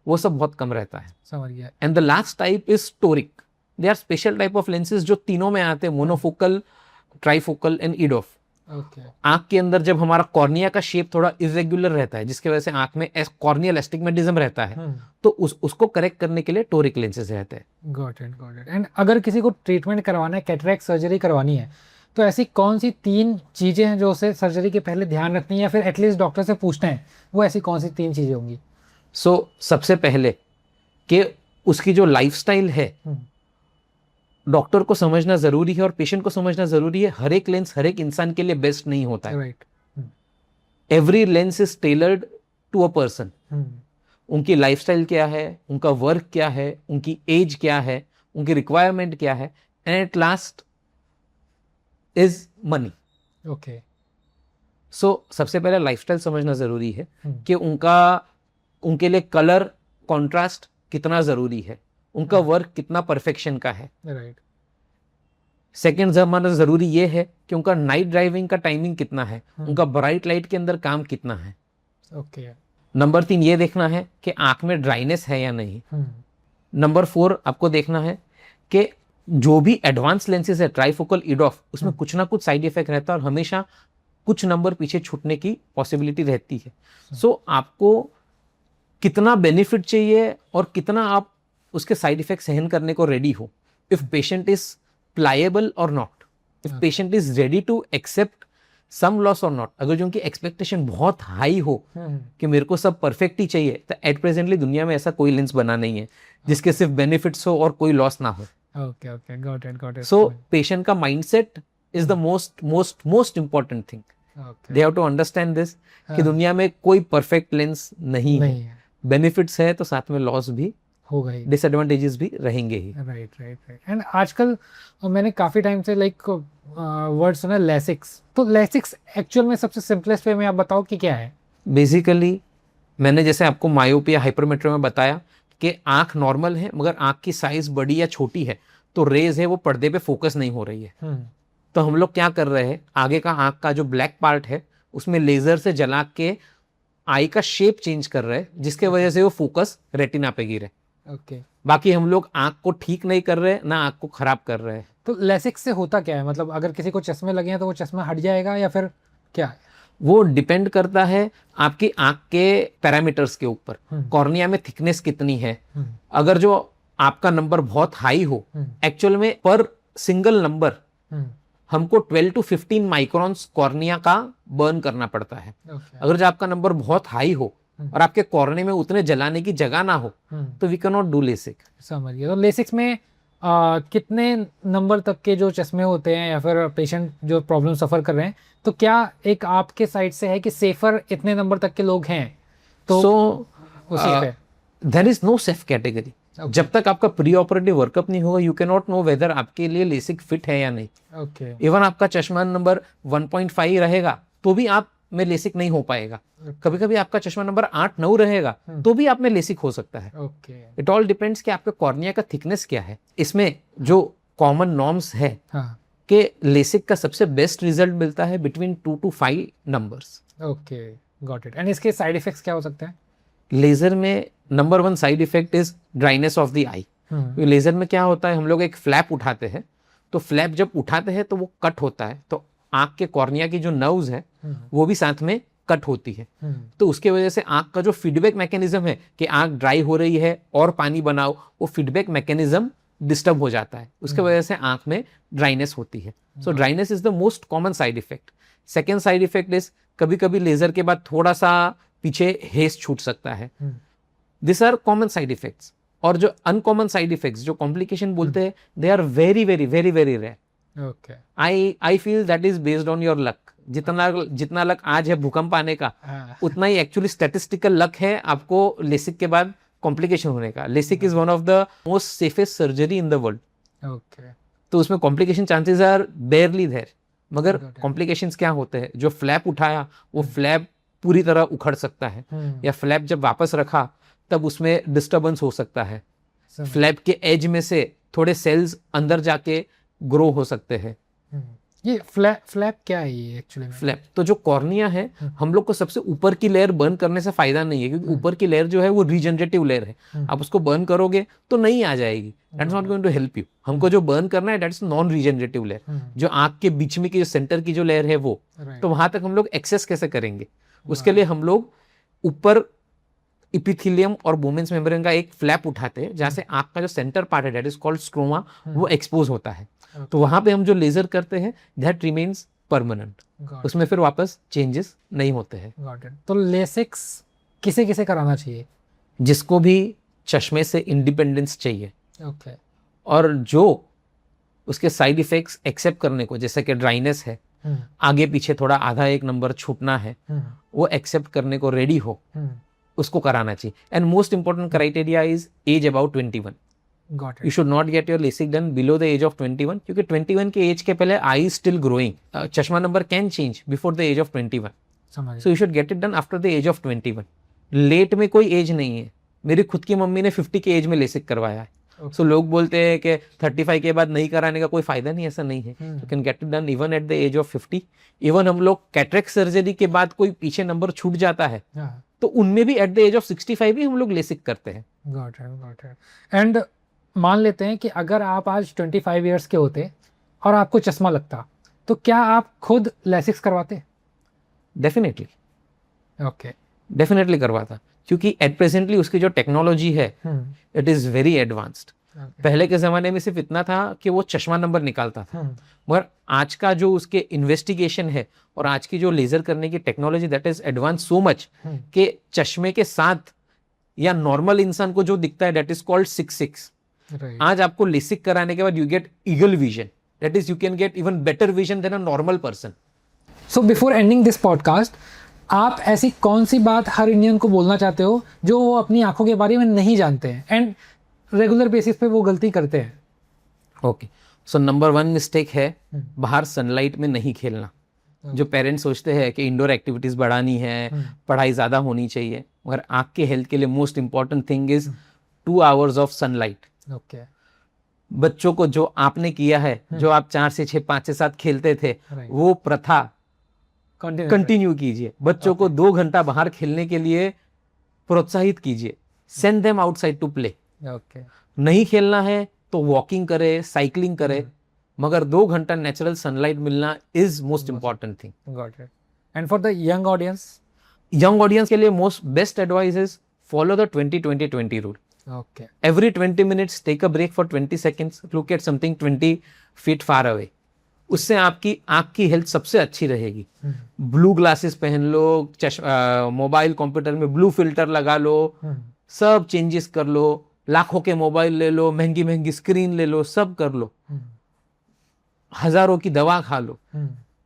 वो सब बहुत कम रहता है। समझ गया। And the last type is toric. They are special type of lenses जो तीनों में आते हैं, मोनोफोकल, ट्राईफोकल एंड इडॉफ। आंख के अंदर जब हमारा कॉर्निया का शेप थोड़ा इरेगुलर रहता है, जिसकी वजह से आंख में कॉर्नियल एस्टिग्मेटिज्म रहता है, तो उसको करेक्ट करने के लिए टोरिक लेंसेज रहते हैं। Got it. एंड अगर किसी को ट्रीटमेंट करवाना है, कैटरेक्ट सर्जरी करवानी है, तो ऐसी कौन सी 3 चीजें हैं जो उसे सर्जरी के पहले ध्यान रखनी है, या फिर एटलीस्ट डॉक्टर से पूछना है, वो ऐसी कौन सी 3 चीजें होंगी? सबसे पहले कि उसकी जो लाइफस्टाइल है डॉक्टर को समझना जरूरी है और पेशेंट को समझना जरूरी है। हर एक लेंस हर एक इंसान के लिए बेस्ट नहीं होता है। Right. Every lens is tailored to a person. उनकी लाइफस्टाइल क्या है, उनका वर्क क्या है, उनकी एज क्या है, उनकी रिक्वायरमेंट क्या है, and at last is money. Okay. सबसे पहले लाइफस्टाइल समझना जरूरी है कि उनके लिए कलर कॉन्ट्रास्ट कितना जरूरी है, उनका वर्क कितना परफेक्शन का है। राइट। सेकेंड जमाना जरूरी ये है कि उनका नाइट ड्राइविंग का टाइमिंग कितना है, उनका ब्राइट लाइट के अंदर काम कितना है। ओके। नंबर 3 ये देखना है कि आंख में ड्राइनेस है या नहीं। नंबर 4 आपको देखना है कि जो भी एडवांस लेंसेज है, ट्राईफोकल, इडॉफ, उसमें कुछ ना कुछ साइड इफेक्ट रहता है और हमेशा कुछ नंबर पीछे छूटने की पॉसिबिलिटी रहती है। आपको कितना बेनिफिट चाहिए और कितना आप उसके साइड इफेक्ट सहन करने को रेडी हो। इफ पेशेंट इज प्लायेबल और not, if patient is ready to accept some loss और नॉट। अगर जो उनकी एक्सपेक्टेशन बहुत हाई हो कि मेरे को सब परफेक्ट ही चाहिए, तो एट प्रेजेंटली दुनिया में ऐसा कोई लेंस बना नहीं है जिसके सिर्फ बेनिफिट्स हो और कोई लॉस ना हो। Okay, got it. So patient का mindset is the most important thing. They have to understand this कि दुनिया में कोई परफेक्ट लेंस नहीं है। बेनिफिट्स है तो साथ में लॉस भी होगा ही, डिसएडवांटेजेस भी रहेंगे ही। राइट। एंड आजकल मैंने काफ़ी टाइम से वर्ड सुना लेसिक्स। तो लेसिक्स एक्चुअल में सबसे सिंपलेस्ट वे में आप बताओ कि क्या है? बेसिकली मैंने जैसे आपको मायोपिया, हाइपरमेट्रिया में बताया कि आंख नॉर्मल है मगर आंख की साइज बड़ी या छोटी है तो रेज है वो पर्दे पे फोकस नहीं हो रही है। तो हम लोग क्या कर रहे हैं, आगे का आंख का जो ब्लैक पार्ट है उसमें लेजर से जला के आई का शेप चेंज कर रहे हैं, जिसके वजह से वो फोकस रेटिना पे गिरे। ओके। बाकी हम लोग आंख को ठीक नहीं कर रहे, ना आंख को खराब कर रहे हैं। तो लेसिक से होता क्या है, मतलब अगर किसी को चश्मे लगे हैं तो वो चश्मा हट जाएगा या फिर क्या है? वो डिपेंड करता है आपकी आंख के पैरामीटर्स के ऊपर, कॉर्निया में थिकनेस कितनी है। अगर जो आपका नंबर बहुत हाई हो, एक्चुअल में पर सिंगल नंबर हमको 12 to 15 माइक्रॉन्स कॉर्निया का बर्न करना पड़ता है। अगर जो आपका नंबर बहुत हाई हो और आपके कॉर्निया में उतने जलाने की जगह ना हो, तो we can not do LASIK. समझ गया। तो लेसिक्स में कितने नंबर तक के जो चश्मे होते हैं या फिर पेशेंट जो प्रॉब्लम सफ़र कर रहे हैं, तो क्या एक आपके साइड से है कि सेफर इतने नंबर तक के लोग हैं? तो उसी पे there is no safe category. जब तक आपका प्री ऑपरेटिव वर्कअप नहीं होगा, you can not know whether आपके लिए लेसिक फिट है या नहीं। ओके। इवन आपका चश्मा नंबर 1.5 रहेगा तो भी आप में लेसिक नहीं हो पाएगा। कभी कभी आपका चश्मा नंबर 8-9 रहेगा तो भी आप में लेसिक हो सकता है। ओके। इट ऑल डिपेंड्स कि आपके कॉर्निया का थिकनेस क्या है। इसमें जो कॉमन नॉर्म्स है कि लेसिक का सबसे बेस्ट रिजल्ट मिलता है between 2 to 5 numbers. Okay, got it. And इसके साइड इफेक्ट्स क्या हो सकते हैं? लेजर में number 1 side effect is dryness of the eye. Laser में क्या होता है, हम लोग एक फ्लैप उठाते हैं, तो फ्लैप जब उठाते हैं तो वो कट होता है, तो आंख के कॉर्निया की जो नर्व्स है वो भी साथ में कट होती है। तो उसके वजह से आंख का जो फीडबैक मैकेनिज्म है कि आंख ड्राई हो रही है और पानी बनाओ, वो फीडबैक मैकेनिज्म डिस्टर्ब हो जाता है। उसके वजह से आंख में ड्राइनेस होती है। So dryness is the most common side effect. Second side effect is कभी कभी लेजर के बाद थोड़ा सा पीछे हेज छूट सकता है। This are common side effects. और जो अनकॉमन साइड इफेक्ट्स, जो कॉम्प्लिकेशन बोलते हैं, they are very very very very rare. Okay. I feel that is based on your luck. जितना लक आज है भूकंप आने का, उतना ही एक्चुअली स्टैटिस्टिकल लक है आपको लेसिक के बाद कॉम्प्लिकेशन होने का। LASIK is one of the most safest surgery in the world. Okay. तो उसमें complication chances are barely there. मगर कॉम्प्लिकेशंस क्या होते हैं, जो फ्लैप उठाया वो फ्लैप पूरी तरह उखड़ सकता है, या फ्लैप जब वापस रखा तब उसमें डिस्टर्बेंस हो सकता है। फ्लैप के एज में से थोड़े सेल्स अंदर जाके ग्रो हो सकते हैं। ये फ्लैप क्या है ये एक्चुअली? फ्लैप तो जो कॉर्निया है, हम लोग को सबसे ऊपर की लेयर बर्न करने से फायदा नहीं है, क्योंकि ऊपर की लेयर जो है वो रीजनरेटिव लेयर है। आप उसको बर्न करोगे तो नहीं आ जाएगी, that is not going to help you. हमको जो बर्न करना है that is non regenerative layer, जो आंख के बीच में की जो सेंटर की जो लेयर है वो। तो वहां तक हम लोग एक्सेस कैसे करेंगे? उसके लिए हम लोग ऊपर इपिथेलियम और बोमेंस मेम्ब्रेन का एक फ्लैप उठाते हैं, जहां से आंख का जो सेंटर पार्ट है दैट इज कॉल्ड स्ट्रोमा, वो एक्सपोज होता है। तो वहां पे हम जो लेजर करते हैं दैट रिमेन्स परमानेंट, उसमें फिर वापस चेंजेस नहीं होते हैं। तो लेसिक्स किसे किसे कराना चाहिए? जिसको भी चश्मे से इंडिपेंडेंस चाहिए, ओके, और जो उसके साइड इफेक्ट्स एक्सेप्ट करने को, जैसे कि ड्राइनेस है, आगे पीछे थोड़ा आधा एक नंबर छूटना है, वो एक्सेप्ट करने को रेडी हो, उसको कराना चाहिए। And most important criteria is age about 21। You should not get your LASIK done below the age of 21, क्योंकि 21 के एज के पहले आई स्टिल ग्रोइंग। चश्मा number can change before the age of 21, so you should get it done after the age of 21। Late में कोई as नहीं है। मेरी खुद की मम्मी ने 50 के एज में लेसिक करवाया है। सो लोग बोलते हैं कि 35 के बाद नहीं कराने का कोई फायदा नहीं, ऐसा नहीं है। You can get it done even at the age of 50। Even हम लोग कैटरेक्ट सर्जरी के बाद कोई पीछे नंबर छूट जाता है तो उनमें भी एट द एज ऑफ 65 ही हम लोग लेसिक करते हैं। Got it. एंड मान लेते हैं कि अगर आप आज 25 ईयर्स के होते और आपको चश्मा लगता, तो क्या आप खुद लेसिक्स करवाते? डेफिनेटली, ओके, डेफिनेटली करवाता, क्योंकि एट प्रेजेंटली उसकी जो टेक्नोलॉजी है इट इज वेरी एडवांस्ड। पहले के जमाने में सिर्फ इतना था कि वो चश्मा नंबर निकालता था, मगर आज का जो उसके इन्वेस्टिगेशन है और आज की जो लेजर करने की technology that is advance so much कि चश्मे के साथ या नॉर्मल इंसान को जो दिखता है दैट इज कॉल्ड 6/6। आज आपको लेसिक कराने के बाद you get eagle vision, that is you can get even better vision than a normal person. So before ending this podcast, आप ऐसी कौन सी बात हर इंडियन को बोलना चाहते हो जो वो अपनी आंखों के बारे में नहीं जानते हैं एंड रेगुलर बेसिस पे वो गलती करते हैं? ओके, सो नंबर 1 मिस्टेक है बाहर सनलाइट में नहीं खेलना। जो पेरेंट्स सोचते हैं कि इंडोर एक्टिविटीज बढ़ानी है, पढ़ाई ज्यादा होनी चाहिए, मगर आंख के हेल्थ के लिए most important thing is 2 hours of sunlight. Okay, बच्चों को जो आपने किया है, जो आप 4 से 6, 5 से 7 खेलते थे, वो प्रथा कंटिन्यू कीजिए। बच्चों को 2 घंटा बाहर खेलने के लिए प्रोत्साहित कीजिए। Send them outside to play. Okay. नहीं खेलना है तो वॉकिंग करे, साइकिलिंग करे, मगर 2 घंटा नेचुरल सनलाइट मिलना is most important thing. Got it. And for the young audience? Young audience के लिए most best advice is follow the 20-20-20 rule. Okay. Every 20 minutes take a break for 20 seconds, look at something 20 feet far away. उससे आपकी आंख की health सबसे अच्छी रहेगी। Blue glasses पहन लो, मोबाइल कंप्यूटर में ब्लू फिल्टर लगा लो, सब चेंजेस कर लो, लाखों के मोबाइल ले लो, महंगी महंगी स्क्रीन ले लो, सब कर लो, हजारों की दवा खा लो,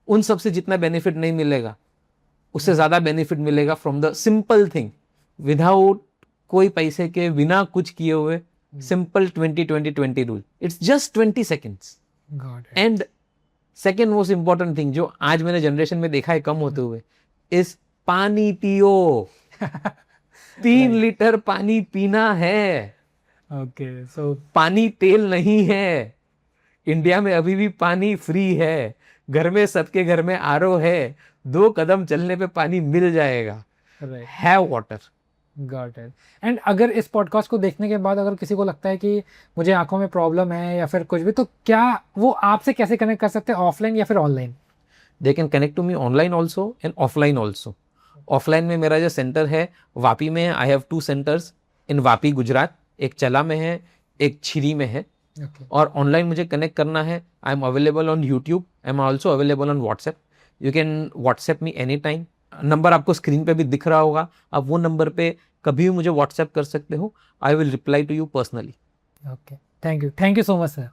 उन सब से जितना बेनिफिट नहीं मिलेगा उससे ज्यादा बेनिफिट मिलेगा from the simple thing, without कोई पैसे के, बिना कुछ किए हुए, simple 20-20-20 rule. It's just 20 seconds। Got it. And second most important thing जो आज मैंने जनरेशन में देखा है कम होते हुए, इस पानी पियो। 3 लीटर पानी पीना है। ओके। सो पानी तेल नहीं है। इंडिया में अभी भी पानी फ्री है। घर में, सबके घर में आरओ है। 2 कदम चलने पे पानी मिल जाएगा। Right. Have water. Got it. And अगर इस पॉडकास्ट को देखने के बाद अगर किसी को लगता है कि मुझे आंखों में प्रॉब्लम है या फिर कुछ भी, तो क्या वो आपसे कैसे कनेक्ट कर सकते हैं, ऑफलाइन या फिर online? They can connect to me online also and offline also. Offline में मेरा जो सेंटर है वापी में, I have 2 centers in Vapi Gujarat, एक चला में है, एक छिरी में है। ओके। और ऑनलाइन मुझे कनेक्ट करना है, I am available on YouTube, I am also available on WhatsApp. You can WhatsApp me any time. Number आपको स्क्रीन पे भी दिख रहा होगा, आप वो नंबर पे कभी भी मुझे व्हाट्सएप कर सकते हो। I will reply to you personally. Okay. Thank you so much sir.